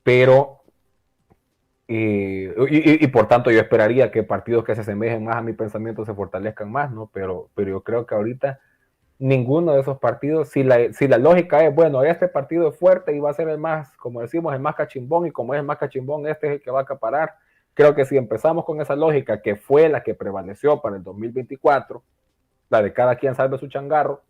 pero y por tanto yo esperaría que partidos que se asemejen más a mi pensamiento se fortalezcan más, ¿no? Pero yo creo que ahorita ninguno de esos partidos, si la lógica es, bueno, este partido es fuerte y va a ser el más, como decimos, el más cachimbón, y como es el más cachimbón, este es el que va a acaparar. Creo que si empezamos con esa lógica, que fue la que prevaleció para el 2024, la de cada quien salve su changarro,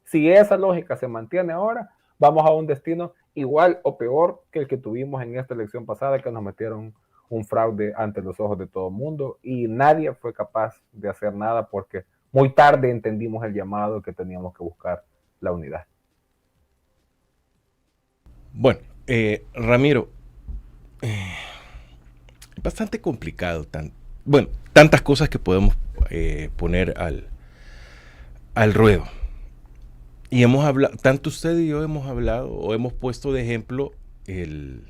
si esa lógica se mantiene ahora, vamos a un destino igual o peor que el que tuvimos en esta elección pasada, que nos metieron un fraude ante los ojos de todo el mundo y nadie fue capaz de hacer nada porque muy tarde entendimos el llamado que teníamos que buscar la unidad. Bueno, Ramiro, bastante complicado, tantas cosas que podemos poner al ruedo. Y hemos hablado, tanto usted y yo hemos hablado o hemos puesto de ejemplo el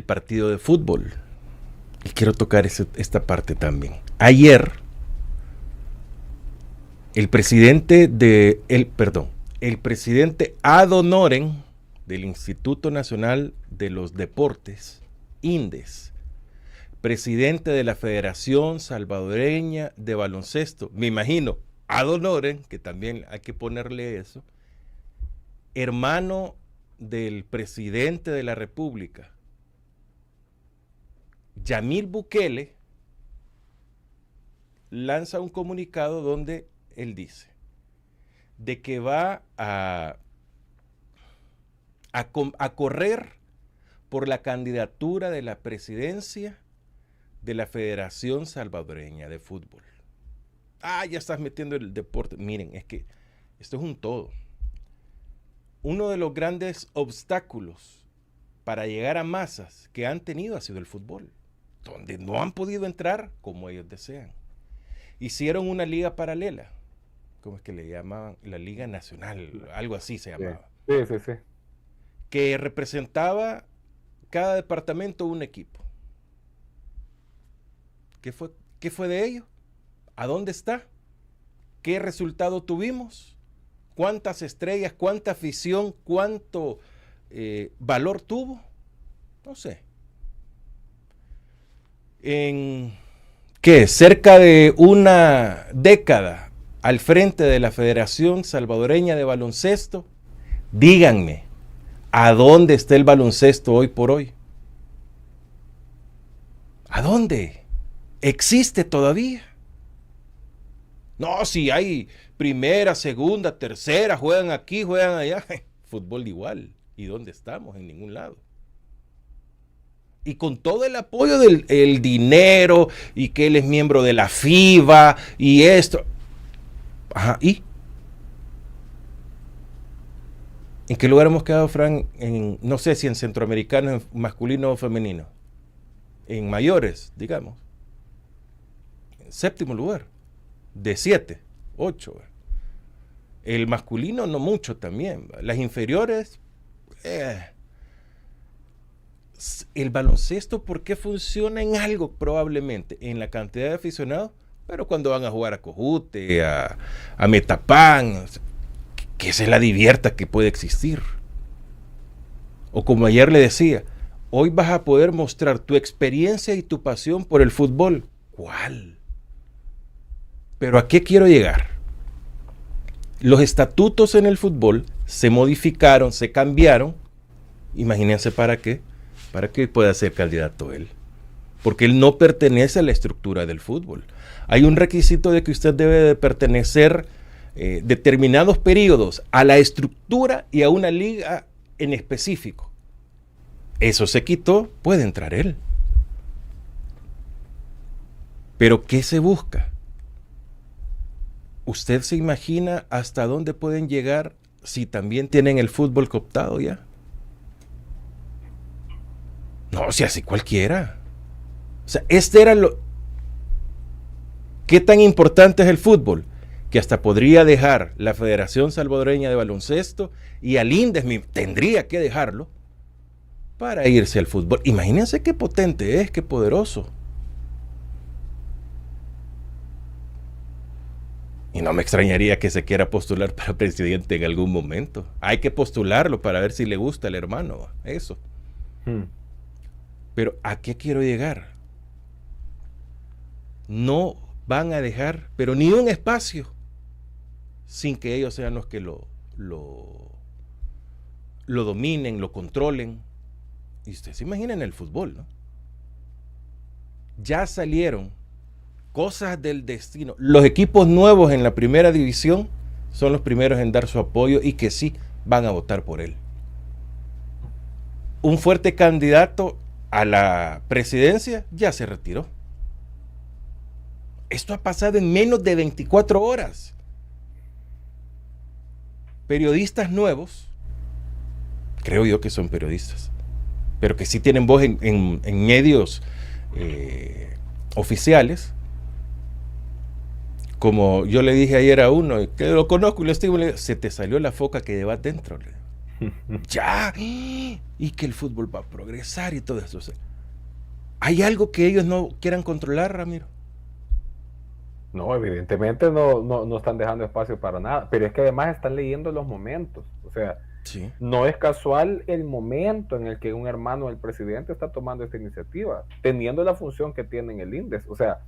partido de fútbol. Y quiero tocar esta parte también. Ayer, el presidente ad honorem del Instituto Nacional de los Deportes, INDES, presidente de la Federación Salvadoreña de Baloncesto, me imagino, ad honorem, que también hay que ponerle eso, hermano del presidente de la República, Yamil Bukele, lanza un comunicado donde él dice de que va a correr por la candidatura de la presidencia de la Federación Salvadoreña de Fútbol. Ya estás metiendo el deporte. Miren, es que esto es un todo. Uno de los grandes obstáculos para llegar a masas que han tenido ha sido el fútbol, donde no han podido entrar como ellos desean. Hicieron una liga paralela, ¿cómo es que le llamaban? La Liga Nacional, algo así se llamaba. Sí. Que representaba cada departamento un equipo. ¿Qué fue de ello? ¿A dónde está? ¿Qué resultado tuvimos? ¿Cuántas estrellas, cuánta afición, cuánto valor tuvo? No sé. En cerca de una década al frente de la Federación Salvadoreña de Baloncesto, díganme, ¿a dónde está el baloncesto hoy por hoy? ¿A dónde? ¿Existe todavía? No, si hay primera, segunda, tercera, juegan aquí, juegan allá. Fútbol igual. ¿Y dónde estamos? En ningún lado. Y con todo el apoyo del el dinero, y que él es miembro de la FIBA, y esto. Ajá, ¿y? ¿En qué lugar hemos quedado, Fran? No sé si en centroamericanos, en masculino o femenino. En mayores, digamos. En séptimo lugar. De 7, 8. El masculino no mucho también. Las inferiores, el baloncesto, ¿por qué funciona en algo? Probablemente en la cantidad de aficionados, pero cuando van a jugar a Cojute, a Metapán, que se la divierta que puede existir. O como ayer le decía, hoy vas a poder mostrar tu experiencia y tu pasión por el fútbol. ¿Cuál? Pero ¿a qué quiero llegar? Los estatutos en el fútbol se modificaron, se cambiaron. Imagínense para qué. Para que pueda ser candidato él. Porque él no pertenece a la estructura del fútbol. Hay un requisito de que usted debe de pertenecer determinados periodos a la estructura y a una liga en específico. Eso se quitó, puede entrar él. Pero ¿qué se busca? ¿Usted se imagina hasta dónde pueden llegar si también tienen el fútbol cooptado ya? No, si así cualquiera. O sea, este era lo... ¿Qué tan importante es el fútbol? Que hasta podría dejar la Federación Salvadoreña de Baloncesto y al INDES tendría que dejarlo para irse al fútbol. Imagínense qué potente es, qué poderoso. Y no me extrañaría que se quiera postular para presidente en algún momento. Hay que postularlo para ver si le gusta al hermano. Eso. Pero ¿a qué quiero llegar? No van a dejar, pero ni un espacio, sin que ellos sean los que lo dominen, lo controlen. Y usted se imagina en el fútbol, ¿no? Ya salieron cosas del destino. Los equipos nuevos en la primera división son los primeros en dar su apoyo y que sí van a votar por él. Un fuerte candidato a la presidencia ya se retiró. Esto ha pasado en menos de 24 horas. Periodistas nuevos, creo yo que son periodistas, pero que sí tienen voz en medios oficiales. Como yo le dije ayer a uno, que lo conozco y lo estimo, se te salió la foca que llevas dentro. Ya, y que el fútbol va a progresar y todo eso. O sea, ¿hay algo que ellos no quieran controlar, Ramiro? No, evidentemente no están dejando espacio para nada, pero es que además están leyendo los momentos. O sea, sí, no es casual el momento en el que un hermano del presidente está tomando esta iniciativa, teniendo la función que tiene en el INDES. O sea,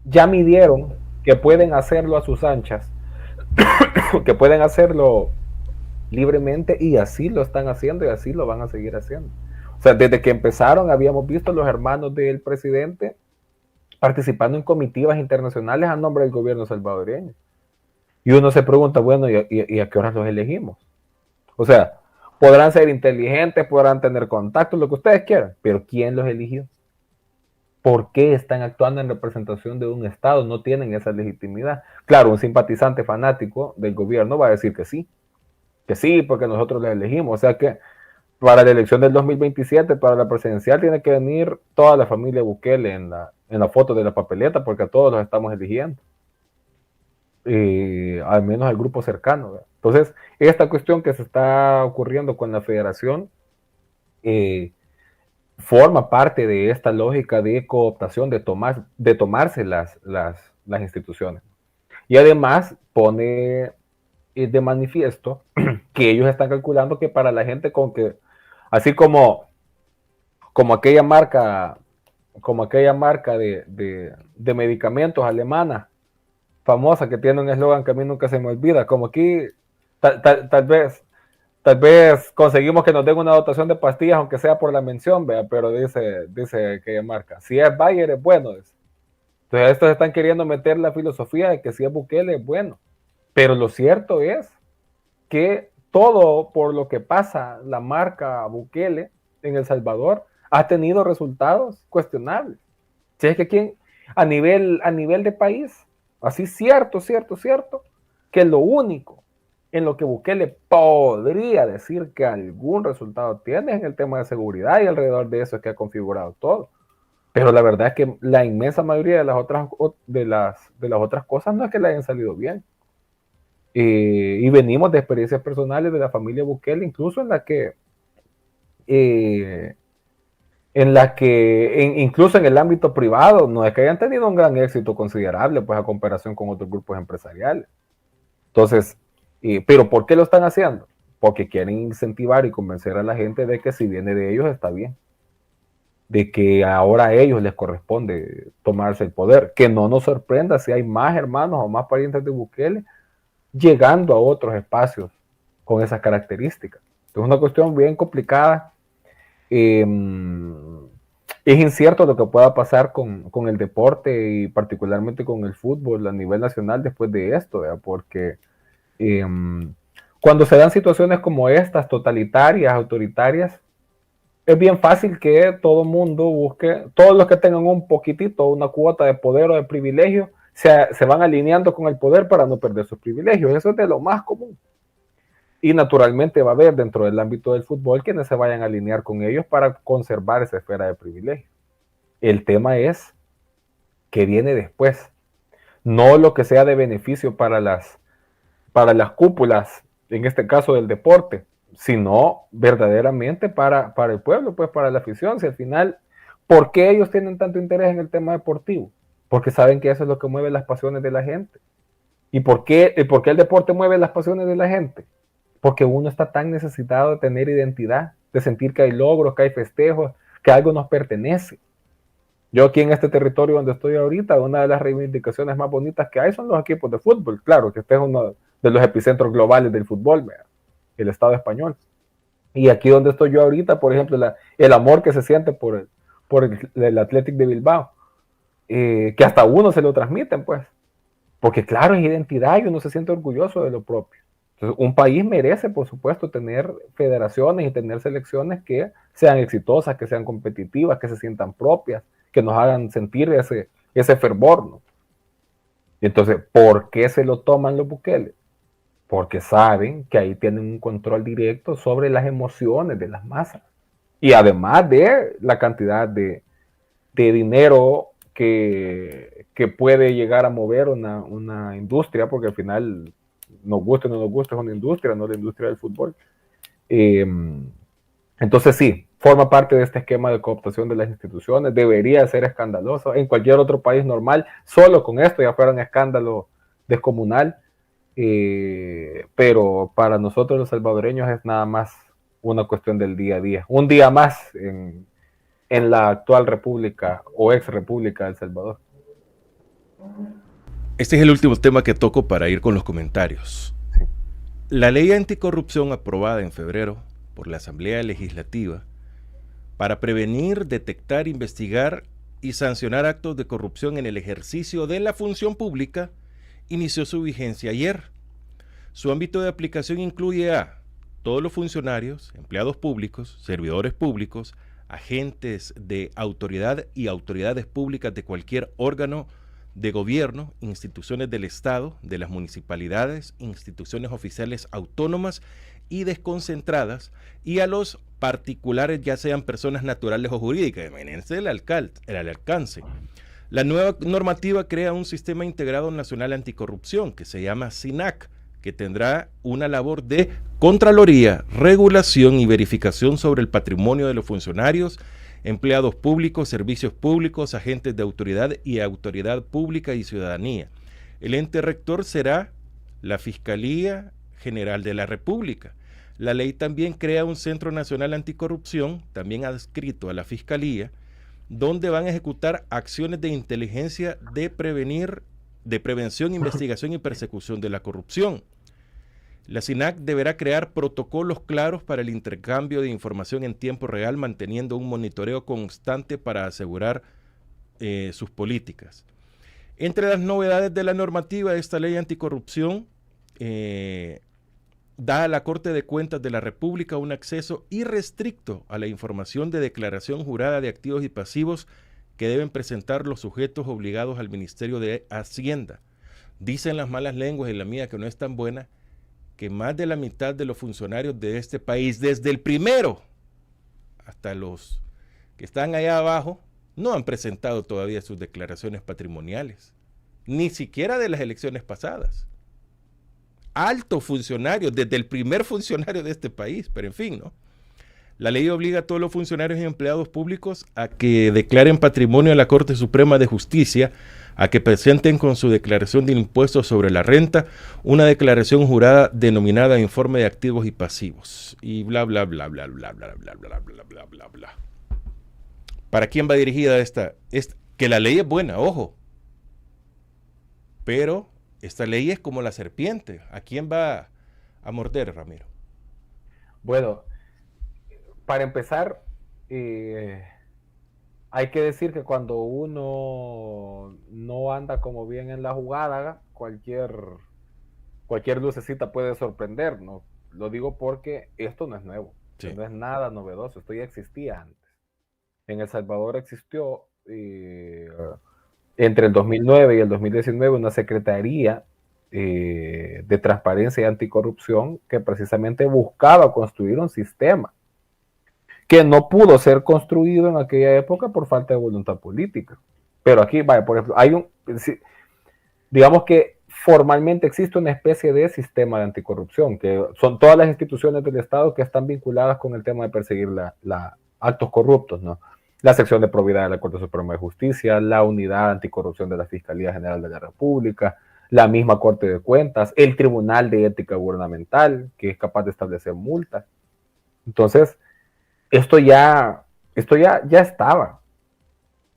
ya midieron que pueden hacerlo a sus anchas, que pueden hacerlo libremente, y así lo están haciendo y así lo van a seguir haciendo. O sea, desde que empezaron habíamos visto a los hermanos del presidente participando en comitivas internacionales a nombre del gobierno salvadoreño. Y uno se pregunta, bueno, ¿y a qué horas los elegimos? O sea, podrán ser inteligentes, podrán tener contactos, lo que ustedes quieran, pero ¿quién los eligió? ¿Por qué están actuando en representación de un Estado? No tienen esa legitimidad. Claro, un simpatizante fanático del gobierno va a decir que sí, porque nosotros les elegimos. O sea que para la elección del 2027, para la presidencial, tiene que venir toda la familia Bukele en la foto de la papeleta, porque a todos los estamos eligiendo. Al menos al grupo cercano, ¿verdad? Entonces, esta cuestión que se está ocurriendo con la federación forma parte de esta lógica de cooptación, de tomarse las instituciones. Y además pone de manifiesto que ellos están calculando que para la gente con que, así como aquella marca de medicamentos alemana, famosa, que tiene un eslogan que a mí nunca se me olvida, como aquí tal vez conseguimos que nos den una dotación de pastillas, aunque sea por la mención, ¿vea? Pero dice aquella marca, si es Bayer es bueno. Entonces estos están queriendo meter la filosofía de que si es Bukele es bueno. Pero lo cierto es que todo por lo que pasa la marca Bukele en El Salvador ha tenido resultados cuestionables. Si es que aquí a nivel de país, así cierto, que lo único en lo que Bukele podría decir que algún resultado tiene es en el tema de seguridad, y alrededor de eso es que ha configurado todo. Pero la verdad es que la inmensa mayoría de las otras cosas no es que le hayan salido bien. Y venimos de experiencias personales de la familia Bukele, incluso en la que incluso en el ámbito privado, no es que hayan tenido un gran éxito considerable, pues a comparación con otros grupos empresariales. Entonces, pero ¿por qué lo están haciendo? Porque quieren incentivar y convencer a la gente de que si viene de ellos está bien, de que ahora a ellos les corresponde tomarse el poder. Que no nos sorprenda si hay más hermanos o más parientes de Bukele llegando a otros espacios con esas características. Es una cuestión bien complicada. Es incierto lo que pueda pasar con el deporte y particularmente con el fútbol a nivel nacional después de esto, ¿verdad? Porque cuando se dan situaciones como estas, totalitarias, autoritarias, es bien fácil que todo mundo busque, todos los que tengan un poquitito, una cuota de poder o de privilegio, se van alineando con el poder para no perder sus privilegios. Eso es de lo más común. Y naturalmente va a haber dentro del ámbito del fútbol quienes se vayan a alinear con ellos para conservar esa esfera de privilegio. El tema es qué viene después. No lo que sea de beneficio para las cúpulas, en este caso del deporte, sino verdaderamente para el pueblo, pues para la afición. Si al final, ¿por qué ellos tienen tanto interés en el tema deportivo? Porque saben que eso es lo que mueve las pasiones de la gente. ¿Y por qué el deporte mueve las pasiones de la gente? Porque uno está tan necesitado de tener identidad, de sentir que hay logros, que hay festejos, que algo nos pertenece. Yo aquí en este territorio donde estoy ahorita, una de las reivindicaciones más bonitas que hay son los equipos de fútbol. Claro, que este es uno de los epicentros globales del fútbol, el Estado español. Y aquí donde estoy yo ahorita, por ejemplo, el amor que se siente por el Athletic de Bilbao, que hasta uno se lo transmiten, pues. Porque claro, es identidad y uno se siente orgulloso de lo propio. Entonces, un país merece, por supuesto, tener federaciones y tener selecciones que sean exitosas, que sean competitivas, que se sientan propias, que nos hagan sentir ese fervor, ¿no? Y entonces, ¿por qué se lo toman los Bukele? Porque saben que ahí tienen un control directo sobre las emociones de las masas. Y además de la cantidad de dinero que puede llegar a mover una industria, porque al final, nos guste o no nos guste, es una industria, no la industria del fútbol. Entonces sí, forma parte de este esquema de cooptación de las instituciones, debería ser escandaloso. En cualquier otro país normal, solo con esto ya fuera un escándalo descomunal, pero para nosotros los salvadoreños es nada más una cuestión del día a día. Un día más en la actual república o ex república de El Salvador. Este es el último tema que toco para ir con los comentarios. Sí. La ley anticorrupción aprobada en febrero por la Asamblea Legislativa para prevenir, detectar, investigar y sancionar actos de corrupción en el ejercicio de la función pública inició su vigencia ayer. Su ámbito de aplicación incluye a todos los funcionarios, empleados públicos, servidores públicos, agentes de autoridad y autoridades públicas de cualquier órgano de gobierno, instituciones del Estado, de las municipalidades, instituciones oficiales autónomas y desconcentradas, y a los particulares, ya sean personas naturales o jurídicas. Imagínense el alcance. La nueva normativa crea un sistema integrado nacional anticorrupción que se llama SINAC, que tendrá una labor de contraloría, regulación y verificación sobre el patrimonio de los funcionarios, empleados públicos, servicios públicos, agentes de autoridad y autoridad pública y ciudadanía. El ente rector será la Fiscalía General de la República. La ley también crea un Centro Nacional Anticorrupción, también adscrito a la Fiscalía, donde van a ejecutar acciones de inteligencia de prevención, investigación y persecución de la corrupción. La SINAC deberá crear protocolos claros para el intercambio de información en tiempo real, manteniendo un monitoreo constante para asegurar sus políticas. Entre las novedades de la normativa de esta ley anticorrupción, da a la Corte de Cuentas de la República un acceso irrestricto a la información de declaración jurada de activos y pasivos que deben presentar los sujetos obligados al Ministerio de Hacienda. Dicen las malas lenguas, y la mía que no es tan buena, que más de la mitad de los funcionarios de este país, desde el primero hasta los que están allá abajo, no han presentado todavía sus declaraciones patrimoniales, ni siquiera de las elecciones pasadas. Altos funcionarios, desde el primer funcionario de este país, pero en fin, ¿no? La ley obliga a todos los funcionarios y empleados públicos a que declaren patrimonio a la Corte Suprema de Justicia, a que presenten con su declaración de impuestos sobre la renta una declaración jurada denominada informe de activos y pasivos. Y bla, bla, bla, bla, bla, bla, bla, bla, bla, bla, bla, bla. ¿Para quién va dirigida esta? Que la ley es buena, ojo. Pero esta ley es como la serpiente. ¿A quién va a morder, Ramiro? Bueno, para empezar, hay que decir que cuando uno no anda como bien en la jugada, cualquier lucecita puede sorprender, ¿no? Lo digo porque esto no es nuevo, Sí. no es nada novedoso, esto ya existía antes. En El Salvador existió entre el 2009 y el 2019 una Secretaría de Transparencia y Anticorrupción que precisamente buscaba construir un sistema que no pudo ser construido en aquella época por falta de voluntad política. Pero aquí, vaya, por ejemplo, digamos que formalmente existe una especie de sistema de anticorrupción, que son todas las instituciones del Estado que están vinculadas con el tema de perseguir actos corruptos, ¿no? La sección de probidad de la Corte Suprema de Justicia, la unidad anticorrupción de la Fiscalía General de la República, la misma Corte de Cuentas, el Tribunal de Ética Gubernamental, que es capaz de establecer multas. Entonces, esto ya estaba.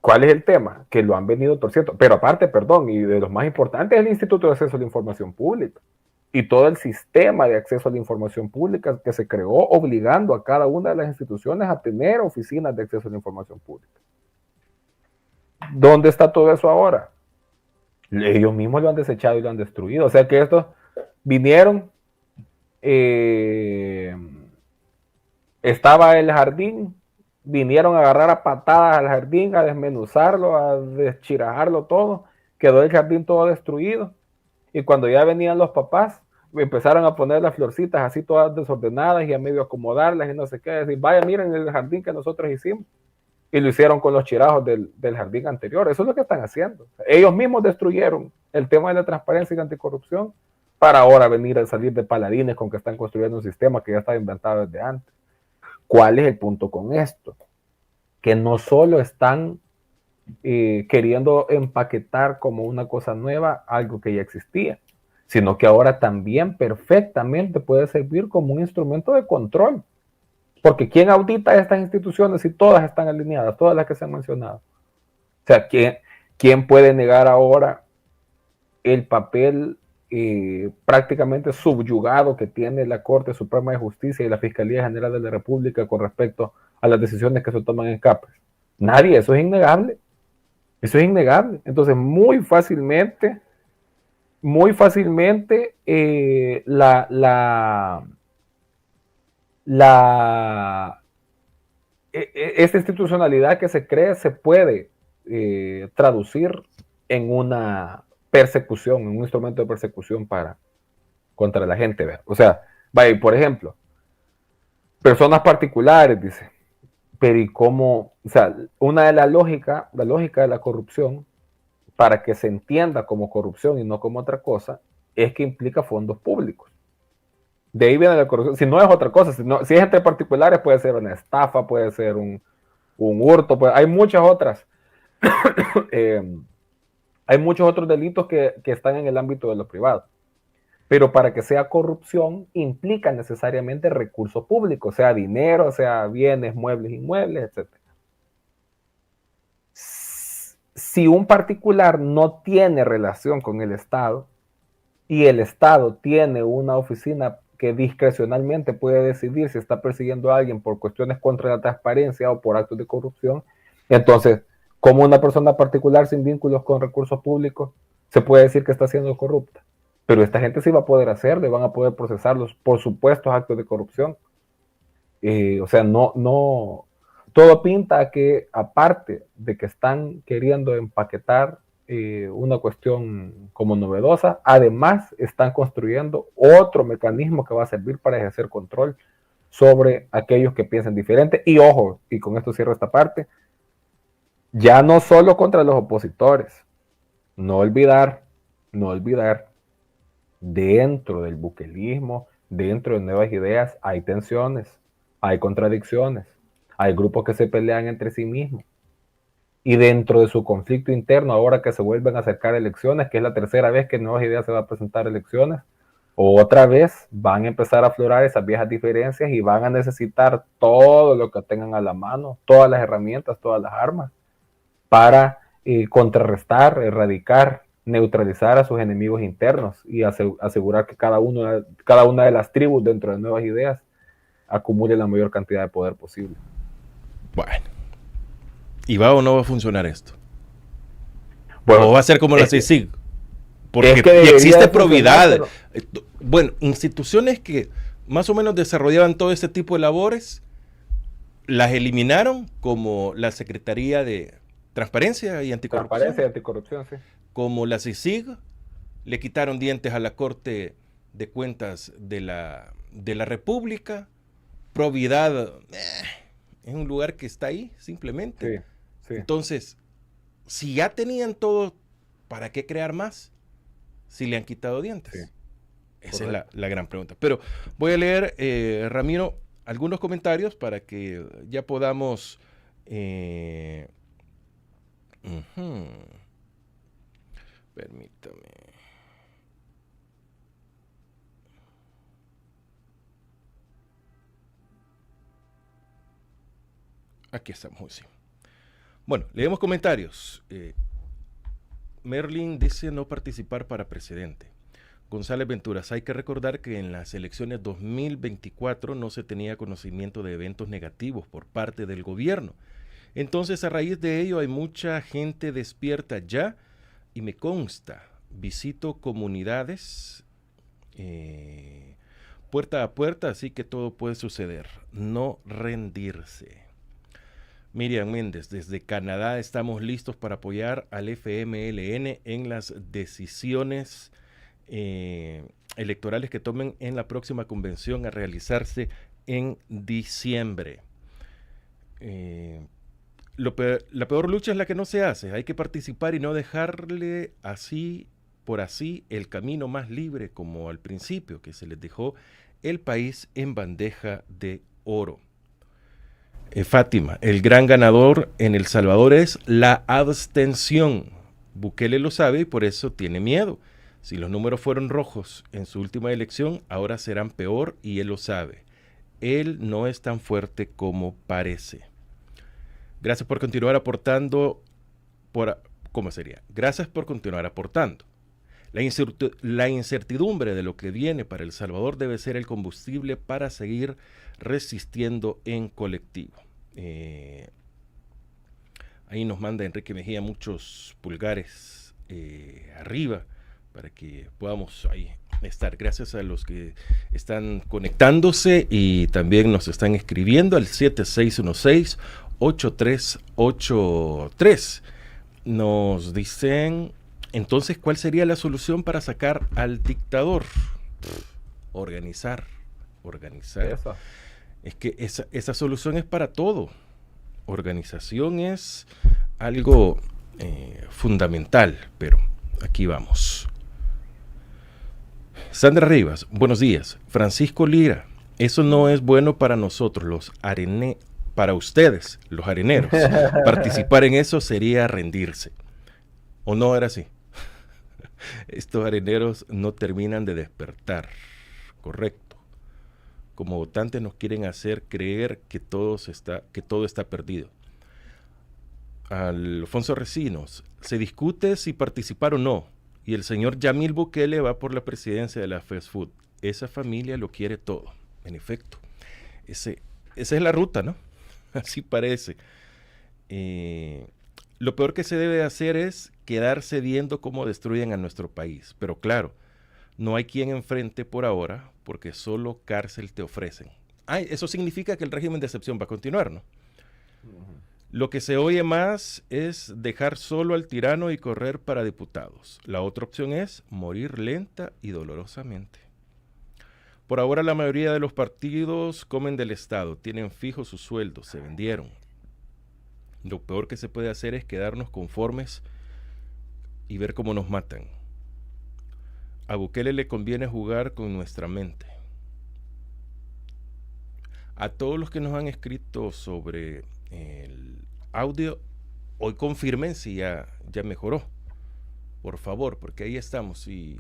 ¿Cuál es el tema? Que lo han venido torciendo. Pero aparte, perdón, y de los más importantes, el Instituto de Acceso a la Información Pública y todo el sistema de acceso a la información pública que se creó obligando a cada una de las instituciones a tener oficinas de acceso a la información pública. ¿Dónde está todo eso ahora? Ellos mismos lo han desechado y lo han destruido. O sea que estos vinieron, estaba el jardín, vinieron a agarrar a patadas al jardín, a desmenuzarlo, a deschirajarlo todo, quedó el jardín todo destruido, y cuando ya venían los papás, empezaron a poner las florcitas así todas desordenadas y a medio acomodarlas y no sé qué, decir, vaya, miren el jardín que nosotros hicimos, y lo hicieron con los chirajos del jardín anterior. Eso es lo que están haciendo. Ellos mismos destruyeron el tema de la transparencia y la anticorrupción para ahora venir a salir de paladines con que están construyendo un sistema que ya estaba inventado desde antes. ¿Cuál es el punto con esto? Que no solo están queriendo empaquetar como una cosa nueva algo que ya existía, sino que ahora también perfectamente puede servir como un instrumento de control. Porque ¿quién audita estas instituciones si todas están alineadas, todas las que se han mencionado? O sea, ¿quién puede negar ahora el papel prácticamente subyugado que tiene la Corte Suprema de Justicia y la Fiscalía General de la República con respecto a las decisiones que se toman en CAPES? Nadie, eso es innegable. Eso es innegable. Entonces, muy fácilmente, esta institucionalidad que se cree se puede traducir en una persecución, en un instrumento de persecución contra la gente. ¿Ve? O sea, vaya, por ejemplo, personas particulares, dice, pero ¿y cómo? O sea, una de la lógica de la corrupción, para que se entienda como corrupción y no como otra cosa, es que implica fondos públicos. De ahí viene la corrupción. Si no es otra cosa, si es entre particulares, puede ser una estafa, puede ser un hurto, hay muchas otras Hay muchos otros delitos que están en el ámbito de lo privado. Pero para que sea corrupción implica necesariamente recursos públicos, sea dinero, sea bienes, muebles, inmuebles, etc. Si un particular no tiene relación con el Estado y el Estado tiene una oficina que discrecionalmente puede decidir si está persiguiendo a alguien por cuestiones contra la transparencia o por actos de corrupción, entonces, como una persona particular sin vínculos con recursos públicos se puede decir que está siendo corrupta. Pero esta gente sí va a poder hacerlo y van a poder procesarlos por supuestos actos de corrupción. O sea, no, todo pinta a que, aparte de que están queriendo empaquetar una cuestión como novedosa, además están construyendo otro mecanismo que va a servir para ejercer control sobre aquellos que piensan diferente. Y ojo, y con esto cierro esta parte, ya no solo contra los opositores, no olvidar, dentro del buquelismo, dentro de Nuevas Ideas, hay tensiones, hay contradicciones, hay grupos que se pelean entre sí mismos. Y dentro de su conflicto interno, ahora que se vuelven a acercar elecciones, que es la tercera vez que Nuevas Ideas se va a presentar elecciones, otra vez van a empezar a aflorar esas viejas diferencias y van a necesitar todo lo que tengan a la mano, todas las herramientas, todas las armas, para contrarrestar, erradicar, neutralizar a sus enemigos internos y asegurar que cada una de las tribus dentro de Nuevas Ideas acumule la mayor cantidad de poder posible. Bueno, ¿y va o no va a funcionar esto? Bueno, ¿o va a ser como la CICIG? Porque existe probidad. Bueno, instituciones que más o menos desarrollaban todo este tipo de labores, las eliminaron, como la Secretaría de Transparencia y Anticorrupción, sí. Como la CICIG, le quitaron dientes a la Corte de Cuentas de la República. Probidad es un lugar que está ahí, simplemente. Sí. Entonces, si ya tenían todo, ¿para qué crear más? Si le han quitado dientes. Sí. Esa es la gran pregunta. Pero voy a leer, Ramiro, algunos comentarios para que ya podamos... Permítame. Aquí estamos, sí. Bueno, leemos comentarios. Merlin dice no participar para presidente. González Venturas, hay que recordar que en las elecciones 2024 no se tenía conocimiento de eventos negativos por parte del gobierno. Entonces, a raíz de ello hay mucha gente despierta ya y me consta, visito comunidades puerta a puerta, así que todo puede suceder. No rendirse. Miriam Méndez, desde Canadá estamos listos para apoyar al FMLN en las decisiones electorales que tomen en la próxima convención a realizarse en diciembre. La peor lucha es la que no se hace. Hay que participar y no dejarle así por así el camino más libre como al principio, que se les dejó el país en bandeja de oro. Fátima, el gran ganador en El Salvador es la abstención. Bukele lo sabe y por eso tiene miedo. Si los números fueron rojos en su última elección, ahora serán peor y él lo sabe. Él no es tan fuerte como parece. Gracias por continuar aportando. ¿Cómo sería? Gracias por continuar aportando. La incertidumbre de lo que viene para El Salvador debe ser el combustible para seguir resistiendo en colectivo. Ahí nos manda Enrique Mejía muchos pulgares arriba para que podamos ahí estar. Gracias a los que están conectándose y también nos están escribiendo al 7616-8383. Nos dicen, entonces, ¿cuál sería la solución para sacar al dictador? Organizar. Eso. Es que esa solución es para todo. Organización es algo fundamental, pero aquí vamos. Sandra Rivas, buenos días. Francisco Lira, eso no es bueno para nosotros, para ustedes, los areneros. Participar en eso sería rendirse. ¿O no era así? Estos areneros no terminan de despertar, correcto. Como votantes nos quieren hacer creer que todo está perdido. Alfonso Recinos, se discute si participar o no, y el señor Yamil Bukele va por la presidencia de la Fast Food. Esa familia lo quiere todo. En efecto, esa es la ruta, ¿no? Así parece. Lo peor que se debe hacer es quedarse viendo cómo destruyen a nuestro país. Pero claro, no hay quien enfrente por ahora, porque solo cárcel te ofrecen. Eso significa que el régimen de excepción va a continuar, ¿no? Lo que se oye más es dejar solo al tirano y correr para diputados. La otra opción es morir lenta y dolorosamente. Por ahora la mayoría de los partidos comen del Estado, tienen fijos sus sueldos, se vendieron. Lo peor que se puede hacer es quedarnos conformes y ver cómo nos matan. A Bukele le conviene jugar con nuestra mente. A todos los que nos han escrito sobre el audio, hoy confirmen si ya mejoró. Por favor, porque ahí estamos. Y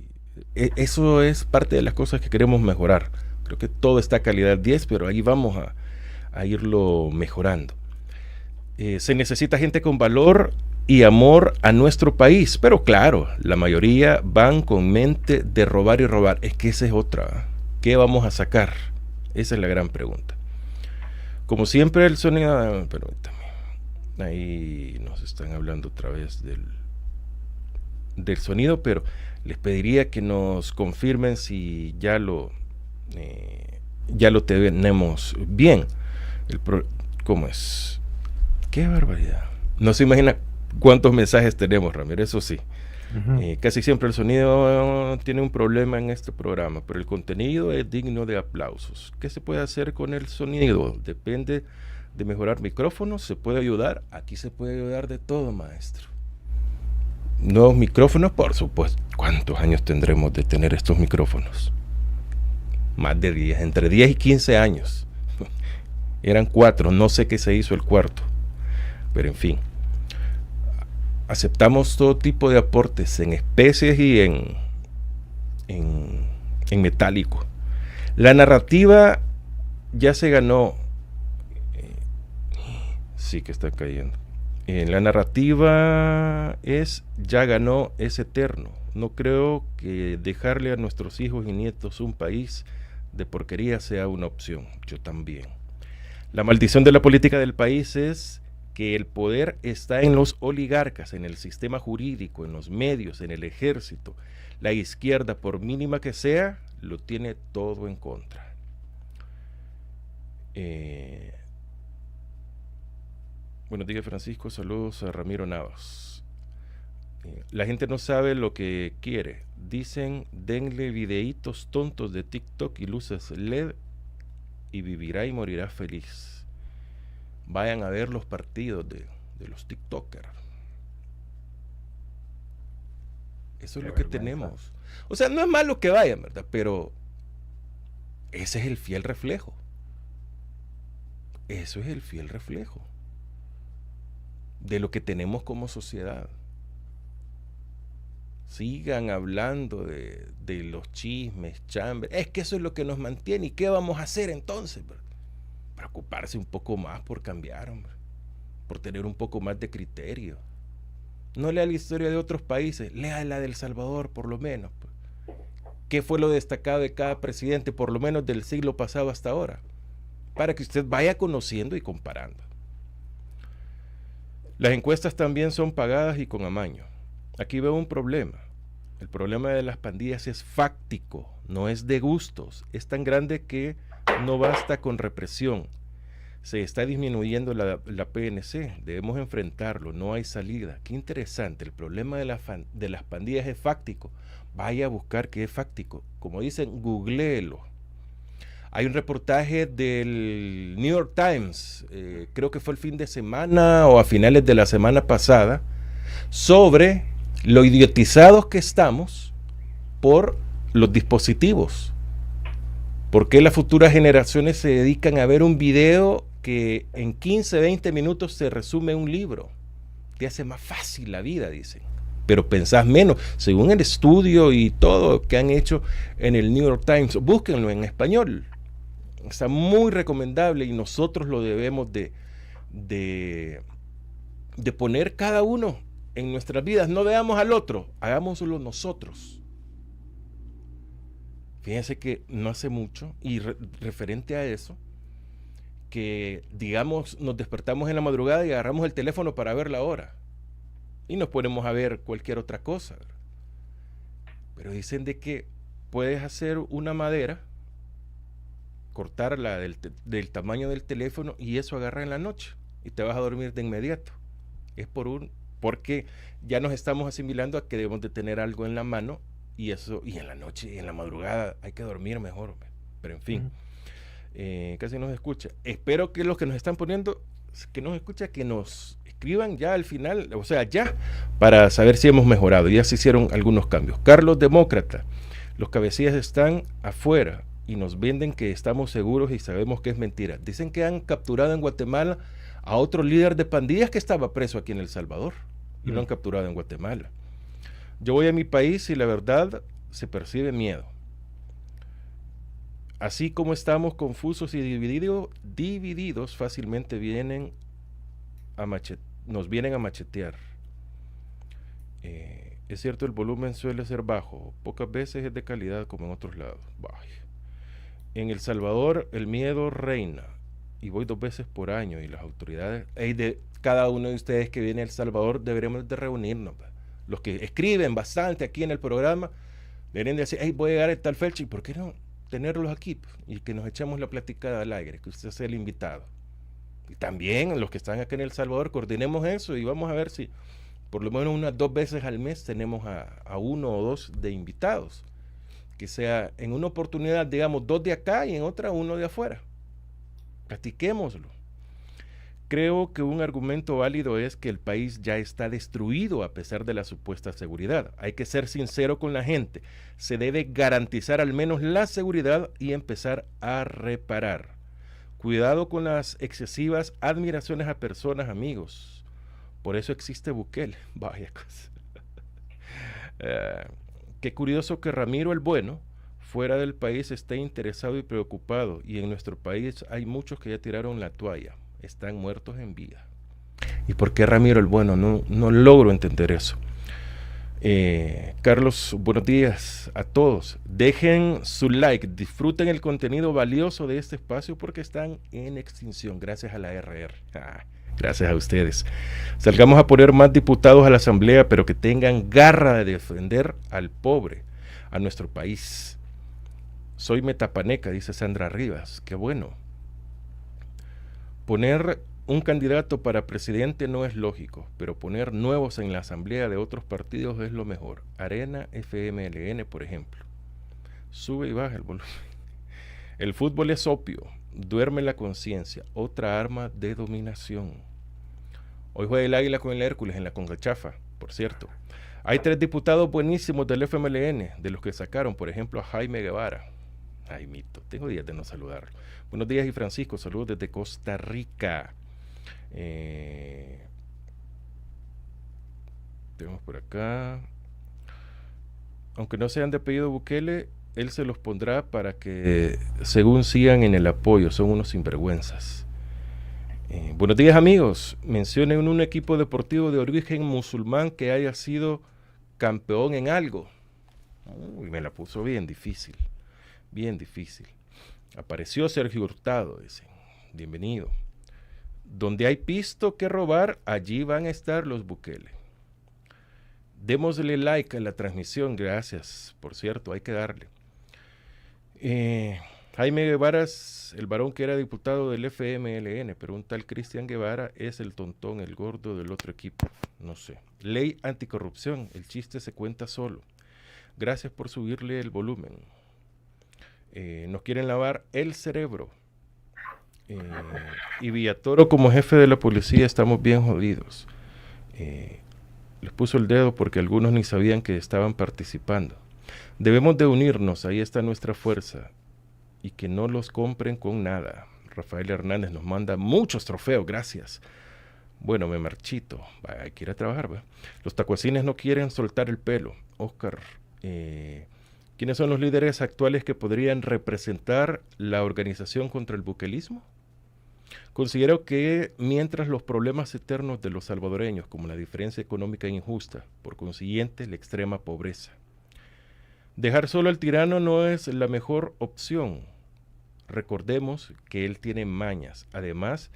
eso es parte de las cosas que queremos mejorar. Creo que todo está a calidad 10, pero ahí vamos a irlo mejorando. Se necesita gente con valor y amor a nuestro país, pero claro, la mayoría van con mente de robar y robar. Es que esa es otra. ¿Qué vamos a sacar? Esa es la gran pregunta. Como siempre el sonido, permítame, ahí nos están hablando otra vez del sonido, pero les pediría que nos confirmen si ya lo tenemos bien. ¿Cómo es? ¡Qué barbaridad! No se imagina cuántos mensajes tenemos, Ramiro, eso sí. Casi siempre el sonido tiene un problema en este programa, pero el contenido es digno de aplausos. ¿Qué se puede hacer con el sonido? Depende de mejorar micrófonos, se puede ayudar. Aquí se puede ayudar de todo, maestro. Nuevos micrófonos, por supuesto. ¿Cuántos años tendremos de tener estos micrófonos? Más de 10, entre 10 y 15 años. Eran 4, no sé qué se hizo el cuarto. Pero en fin. Aceptamos todo tipo de aportes en especies y en metálico. La narrativa ya se ganó. Sí que está cayendo. La narrativa ya ganó, es eterno. No creo que dejarle a nuestros hijos y nietos un país de porquería sea una opción. Yo también. La maldición de la política del país es que el poder está en los oligarcas, en el sistema jurídico, en los medios, en el ejército. La izquierda, por mínima que sea, lo tiene todo en contra. Buenos días, Francisco. Saludos a Ramiro Navas. La gente no sabe lo que quiere. Dicen, denle videitos tontos de TikTok y luces LED y vivirá y morirá feliz. Vayan a ver los partidos de los TikTokers. Eso es lo que tenemos. O sea, no es malo que vayan, ¿verdad? Pero ese es el fiel reflejo. Eso es el fiel reflejo de lo que tenemos como sociedad. Sigan hablando de los chismes, chambres. Es que eso es lo que nos mantiene. ¿Y qué vamos a hacer entonces, ¿verdad? Preocuparse un poco más por cambiar, hombre, por tener un poco más de criterio. No lea la historia de otros países, lea la de El Salvador por lo menos. ¿Qué fue lo destacado de cada presidente, por lo menos del siglo pasado hasta ahora? Para que usted vaya conociendo y comparando. Las encuestas también son pagadas y con amaño. Aquí veo un problema. El problema de las pandillas es fáctico, no es de gustos. Es tan grande que no basta con represión. Se está disminuyendo la PNC. Debemos enfrentarlo. No hay salida. Qué interesante. El problema de las pandillas es fáctico. Vaya a buscar qué es fáctico. Como dicen, googléelo. Hay un reportaje del New York Times, creo que fue el fin de semana o a finales de la semana pasada, sobre lo idiotizados que estamos por los dispositivos. ¿Por qué las futuras generaciones se dedican a ver un video que en 15, 20 minutos se resume un libro? Te hace más fácil la vida, dicen. pero pensás menos, según el estudio y todo que han hecho en el New York Times. Búsquenlo en español, está muy recomendable y nosotros lo debemos de poner cada uno en nuestras vidas. No veamos al otro, hagámoslo nosotros. Fíjense que no hace mucho, y referente a eso, que digamos nos despertamos en la madrugada y agarramos el teléfono para ver la hora y nos ponemos a ver cualquier otra cosa, ¿verdad? Pero dicen de que puedes hacer una madera, cortarla del tamaño del teléfono y eso agarra en la noche y te vas a dormir de inmediato. Es porque ya nos estamos asimilando a que debemos de tener algo en la mano y eso, y en la noche y en la madrugada hay que dormir mejor, pero en fin. Casi no se escucha. Espero que los que nos están poniendo, que nos escucha, que nos escriban ya al final, o sea, ya, para saber si hemos mejorado. Ya se hicieron algunos cambios. Carlos Demócrata, los cabecillas están afuera y nos venden que estamos seguros y sabemos que es mentira. Dicen que han capturado en Guatemala a otro líder de pandillas que estaba preso aquí en El Salvador y lo han capturado en Guatemala. Yo voy a mi país y la verdad se percibe miedo. Así como estamos confusos y divididos, fácilmente nos vienen a machetear. Es cierto, el volumen suele ser bajo, pocas veces es de calidad como en otros lados. En El Salvador el miedo reina y voy 2 veces por año y las autoridades, de cada uno de ustedes que viene a El Salvador deberemos de reunirnos. Los que escriben bastante aquí en el programa deberían de decir, voy a llegar a tal fecha, ¿y por qué no tenerlos aquí? Y que nos echemos la platicada al aire, que usted sea el invitado. Y también los que están acá en El Salvador, coordinemos eso y vamos a ver si por lo menos unas 2 veces al mes tenemos a 1 o 2 de invitados. Que sea en una oportunidad, digamos, 2 de acá y en otra 1 de afuera. Platiquémoslo. Creo que un argumento válido es que el país ya está destruido a pesar de la supuesta seguridad. Hay que ser sincero con la gente. Se debe garantizar al menos la seguridad y empezar a reparar. Cuidado con las excesivas admiraciones a personas, amigos. Por eso existe Bukele. Vaya cosa. Qué curioso que Ramiro el Bueno, fuera del país, esté interesado y preocupado. Y en nuestro país hay muchos que ya tiraron la toalla. Están muertos en vida. ¿Y por qué Ramiro el Bueno? No logro entender eso. Carlos, buenos días a todos. Dejen su like, disfruten el contenido valioso de este espacio porque están en extinción. Gracias a la RR. Gracias a ustedes. Salgamos a poner más diputados a la asamblea, pero que tengan garra de defender al pobre, a nuestro país. Soy metapaneca, dice Sandra Rivas. Qué bueno. Poner un candidato para presidente no es lógico, pero poner nuevos en la asamblea de otros partidos es lo mejor. Arena, FMLN, por ejemplo. Sube y baja el volumen. El fútbol es opio, duerme la conciencia, otra arma de dominación. Hoy juega el Águila con el Hércules en la Concachafa, por cierto. Hay 3 diputados buenísimos del FMLN, de los que sacaron, por ejemplo, a Jaime Guevara. Ay, mito, tengo días de no saludarlo. Buenos días, y Francisco, saludos desde Costa Rica. Tenemos por acá. Aunque no sean de apellido Bukele, él se los pondrá para que según sigan en el apoyo. Son unos sinvergüenzas. Buenos días, amigos. Mencionen un equipo deportivo de origen musulmán que haya sido campeón en algo. Uy, me la puso bien difícil. Bien difícil. Apareció Sergio Hurtado, dicen. Bienvenido. Donde hay pisto que robar, allí van a estar los Bukele. Démosle like a la transmisión, gracias. Por cierto, hay que darle. Jaime Guevara es el varón que era diputado del FMLN, pero un tal Cristian Guevara es el tontón, el gordo del otro equipo. No sé. Ley anticorrupción, el chiste se cuenta solo. Gracias por subirle el volumen. Nos quieren lavar el cerebro. Y Villatoro como jefe de la policía estamos bien jodidos. Les puso el dedo porque algunos ni sabían que estaban participando. Debemos de unirnos, ahí está nuestra fuerza. Y que no los compren con nada. Rafael Hernández nos manda muchos trofeos, gracias. Bueno, me marchito. Hay que ir a trabajar, ¿va? Los tacuacines no quieren soltar el pelo. Oscar, ¿quiénes son los líderes actuales que podrían representar la organización contra el buquelismo? Considero que mientras los problemas eternos de los salvadoreños, como la diferencia económica injusta, por consiguiente la extrema pobreza, dejar solo al tirano no es la mejor opción. Recordemos que él tiene mañas. Además,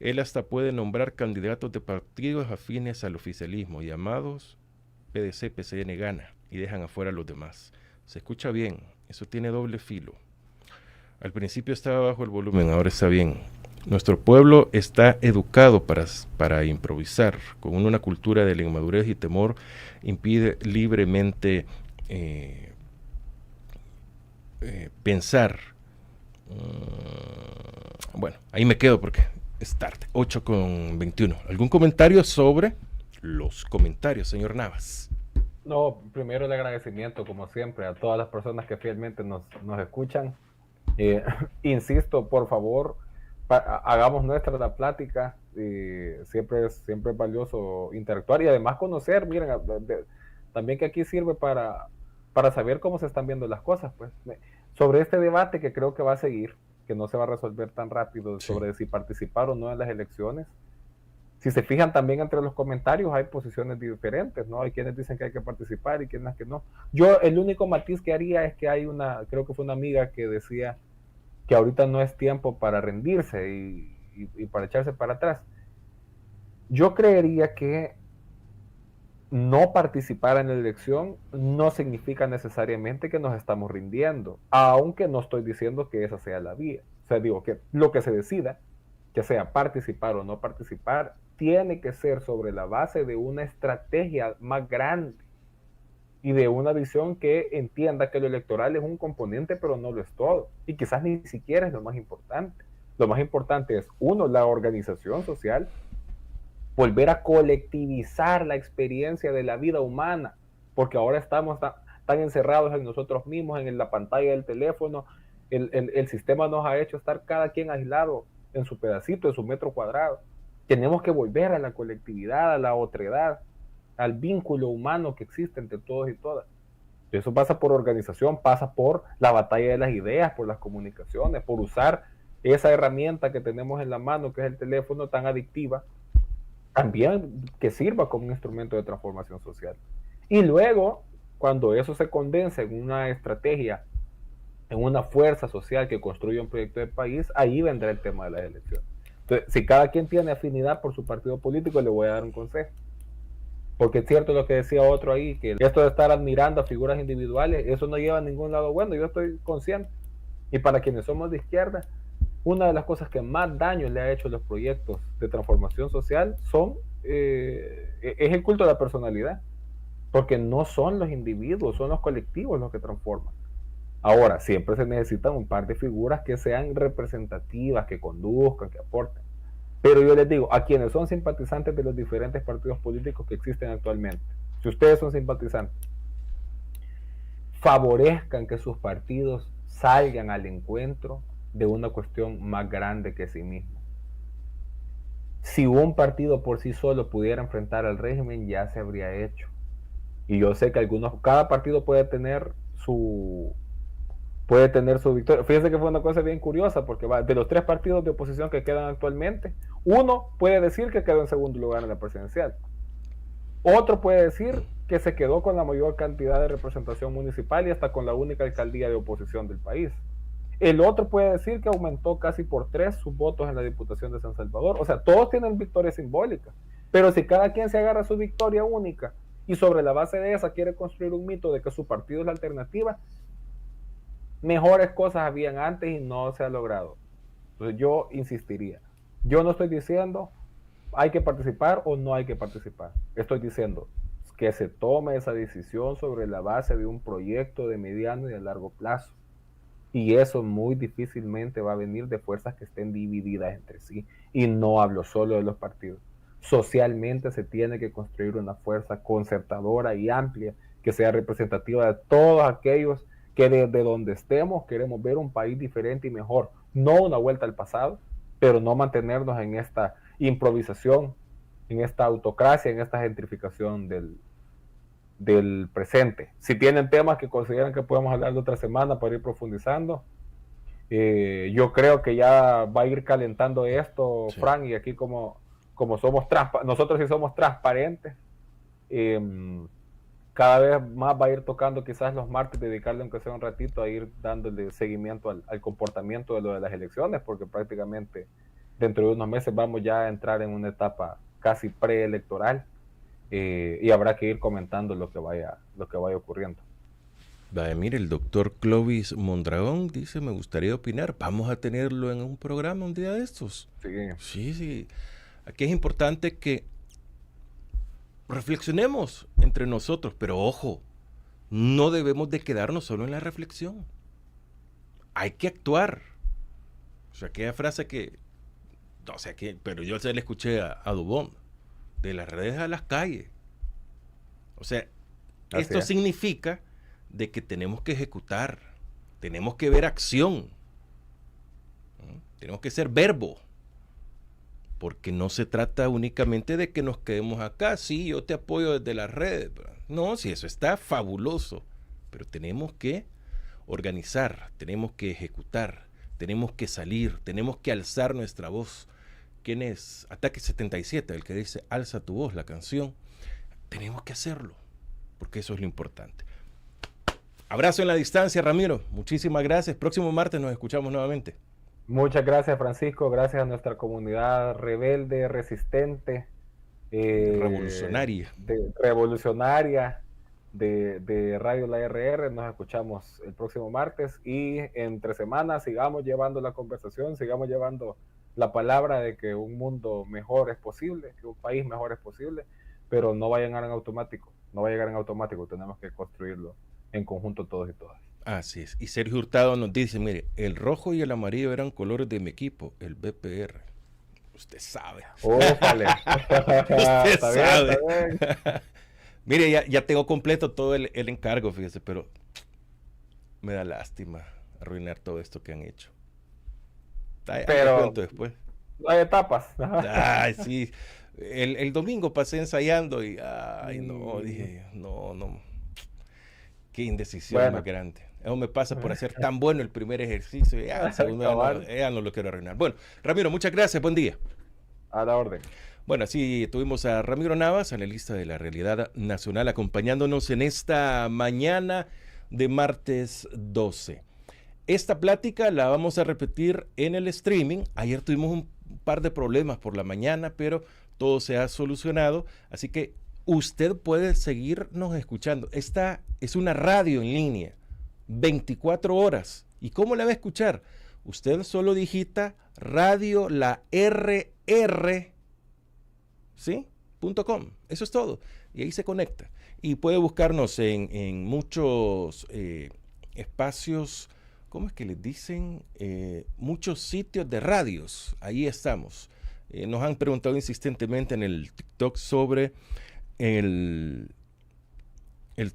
él hasta puede nombrar candidatos de partidos afines al oficialismo, llamados PDC, PCN gana, y dejan afuera a los demás. Se escucha bien, eso tiene doble filo. Al principio estaba bajo el volumen, ahora está bien. Nuestro pueblo está educado para improvisar, con una cultura de la inmadurez y temor impide libremente pensar. Bueno, ahí me quedo porque es tarde, 8:21. ¿Algún comentario sobre los comentarios, señor Navas? No, primero el agradecimiento, como siempre, a todas las personas que fielmente nos escuchan. Insisto, por favor, hagamos nuestra la plática. Siempre es valioso interactuar y además conocer. Miren, también que aquí sirve para saber cómo se están viendo las cosas. Pues sobre este debate que creo que va a seguir, que no se va a resolver tan rápido, sí, sobre si participar o no en las elecciones. Si se fijan también entre los comentarios hay posiciones diferentes, ¿no? Hay quienes dicen que hay que participar y quienes que no. Yo el único matiz que haría es que hay creo que fue una amiga que decía que ahorita no es tiempo para rendirse y para echarse para atrás. Yo creería que no participar en la elección no significa necesariamente que nos estamos rindiendo, aunque no estoy diciendo que esa sea la vía. O sea, digo que lo que se decida, ya sea participar o no participar, tiene que ser sobre la base de una estrategia más grande y de una visión que entienda que lo electoral es un componente, pero no lo es todo. Y quizás ni siquiera es lo más importante. Lo más importante es, uno, la organización social, volver a colectivizar la experiencia de la vida humana, porque ahora estamos tan encerrados en nosotros mismos, en la pantalla del teléfono. El sistema nos ha hecho estar cada quien aislado en su pedacito, en su metro cuadrado. Tenemos que volver a la colectividad, a la otredad, al vínculo humano que existe entre todos y todas. Eso pasa por organización, pasa por la batalla de las ideas, por las comunicaciones, por usar esa herramienta que tenemos en la mano, que es el teléfono, tan adictiva, también que sirva como un instrumento de transformación social. Y luego, cuando eso se condensa en una estrategia, en una fuerza social que construye un proyecto de país, ahí vendrá el tema de las elecciones. Entonces, si cada quien tiene afinidad por su partido político, le voy a dar un consejo. Porque es cierto lo que decía otro ahí, que esto de estar admirando a figuras individuales, eso no lleva a ningún lado bueno. Yo estoy consciente. Y para quienes somos de izquierda, una de las cosas que más daño le ha hecho a los proyectos de transformación social es el culto a la personalidad. Porque no son los individuos, son los colectivos los que transforman. Ahora, siempre se necesitan un par de figuras que sean representativas, que conduzcan, que aporten. Pero yo les digo, a quienes son simpatizantes de los diferentes partidos políticos que existen actualmente, si ustedes son simpatizantes, favorezcan que sus partidos salgan al encuentro de una cuestión más grande que sí mismo. Si un partido por sí solo pudiera enfrentar al régimen, ya se habría hecho. Y yo sé que cada partido puede tener su victoria. Fíjense que fue una cosa bien curiosa, porque de los 3 partidos de oposición que quedan actualmente, uno puede decir que quedó en segundo lugar en la presidencial. Otro puede decir que se quedó con la mayor cantidad de representación municipal y hasta con la única alcaldía de oposición del país. El otro puede decir que aumentó casi por 3 sus votos en la Diputación de San Salvador. O sea, todos tienen victorias simbólicas. Pero si cada quien se agarra su victoria única y sobre la base de esa quiere construir un mito de que su partido es la alternativa, mejores cosas habían antes y no se ha logrado. Entonces yo insistiría. Yo no estoy diciendo hay que participar o no hay que participar. Estoy diciendo que se tome esa decisión sobre la base de un proyecto de mediano y de largo plazo. Y eso muy difícilmente va a venir de fuerzas que estén divididas entre sí. Y no hablo solo de los partidos. Socialmente se tiene que construir una fuerza concertadora y amplia que sea representativa de todos aquellos que desde donde estemos queremos ver un país diferente y mejor. No una vuelta al pasado, pero no mantenernos en esta improvisación esta autocracia, en esta gentrificación del presente. Si tienen temas que consideran que podemos hablar de otra semana para ir profundizando, yo creo que ya va a ir calentando esto, sí. Fran, y aquí como somos nosotros sí somos transparentes, cada vez más va a ir tocando quizás los martes, dedicarle aunque sea un ratito a ir dándole seguimiento al comportamiento de lo de las elecciones, porque prácticamente dentro de unos meses vamos ya a entrar en una etapa casi preelectoral, y habrá que ir comentando lo que vaya ocurriendo. Mire, el doctor Clovis Mondragón dice, me gustaría opinar, vamos a tenerlo en un programa un día de estos. Sí. Aquí es importante que reflexionemos entre nosotros, pero ojo, no debemos de quedarnos solo en la reflexión. Hay que actuar. O sea, aquella frase que, no sé qué, pero yo se la escuché a Dubón, de las redes a las calles. O sea, esto significa de que tenemos que ejecutar, tenemos que ver acción, tenemos que ser verbo, porque no se trata únicamente de que nos quedemos acá, sí, yo te apoyo desde las redes, no, sí, eso está fabuloso, pero tenemos que organizar, tenemos que ejecutar, tenemos que salir, tenemos que alzar nuestra voz. ¿Quién es? Ataque 77, el que dice, alza tu voz, la canción. Tenemos que hacerlo, porque eso es lo importante. Abrazo en la distancia, Ramiro. Muchísimas gracias. Próximo martes nos escuchamos nuevamente. Muchas gracias, Francisco. Gracias a nuestra comunidad rebelde, resistente, revolucionaria. Revolucionaria de Radio La RR. Nos escuchamos el próximo martes y entre semanas sigamos llevando la conversación, sigamos llevando la palabra de que un mundo mejor es posible, que un país mejor es posible, pero no va a llegar en automático. No va a llegar en automático. Tenemos que construirlo en conjunto todos y todas. Así es. Y Sergio Hurtado nos dice, mire, el rojo y el amarillo eran colores de mi equipo, el BPR. Usted sabe. Ójale. Usted sabe. Bien. Mire, ya tengo completo todo el encargo, fíjese, pero me da lástima arruinar todo esto que han hecho. Pero después. Hay etapas. Ay, sí. El domingo pasé ensayando y, dije, no. Qué indecisión más grande. Eso me pasa por hacer tan bueno el primer ejercicio. Ya, el segundo ya no lo quiero arruinar. Bueno, Ramiro, muchas gracias. Buen día. A la orden. Bueno, así tuvimos a Ramiro Navas, analista de la realidad nacional, acompañándonos en esta mañana de martes 12. Esta plática la vamos a repetir en el streaming. Ayer tuvimos un par de problemas por la mañana, pero todo se ha solucionado. Así que usted puede seguirnos escuchando. Esta es una radio en línea, 24 horas. ¿Y cómo la va a escuchar? Usted solo digita Radio La RR, ¿sí? .com. Eso es todo. Y ahí se conecta. Y puede buscarnos en muchos espacios, ¿cómo es que les dicen? Muchos sitios de radios. Ahí estamos. Nos han preguntado insistentemente en el TikTok sobre el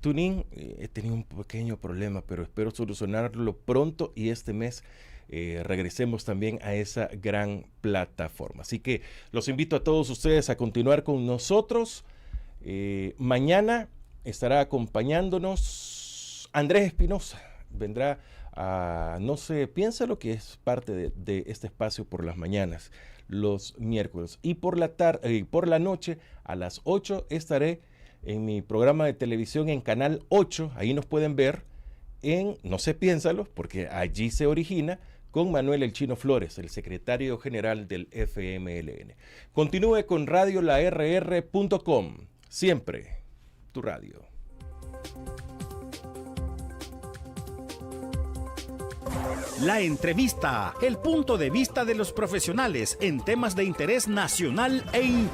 tuning. He tenido un pequeño problema, pero espero solucionarlo pronto y este mes regresemos también a esa gran plataforma. Así que los invito a todos ustedes a continuar con nosotros. Mañana estará acompañándonos Andrés Espinosa. Vendrá a No se piensa, lo que es parte de este espacio por las mañanas, los miércoles. Y por la noche, a las 8, estaré en mi programa de televisión en Canal 8. Ahí nos pueden ver en No se piénsalo, porque allí se origina, con Manuel El Chino Flores, el secretario general del FMLN. Continúe con radiolarr.com. Siempre tu radio. La entrevista, el punto de vista de los profesionales en temas de interés nacional e internacional.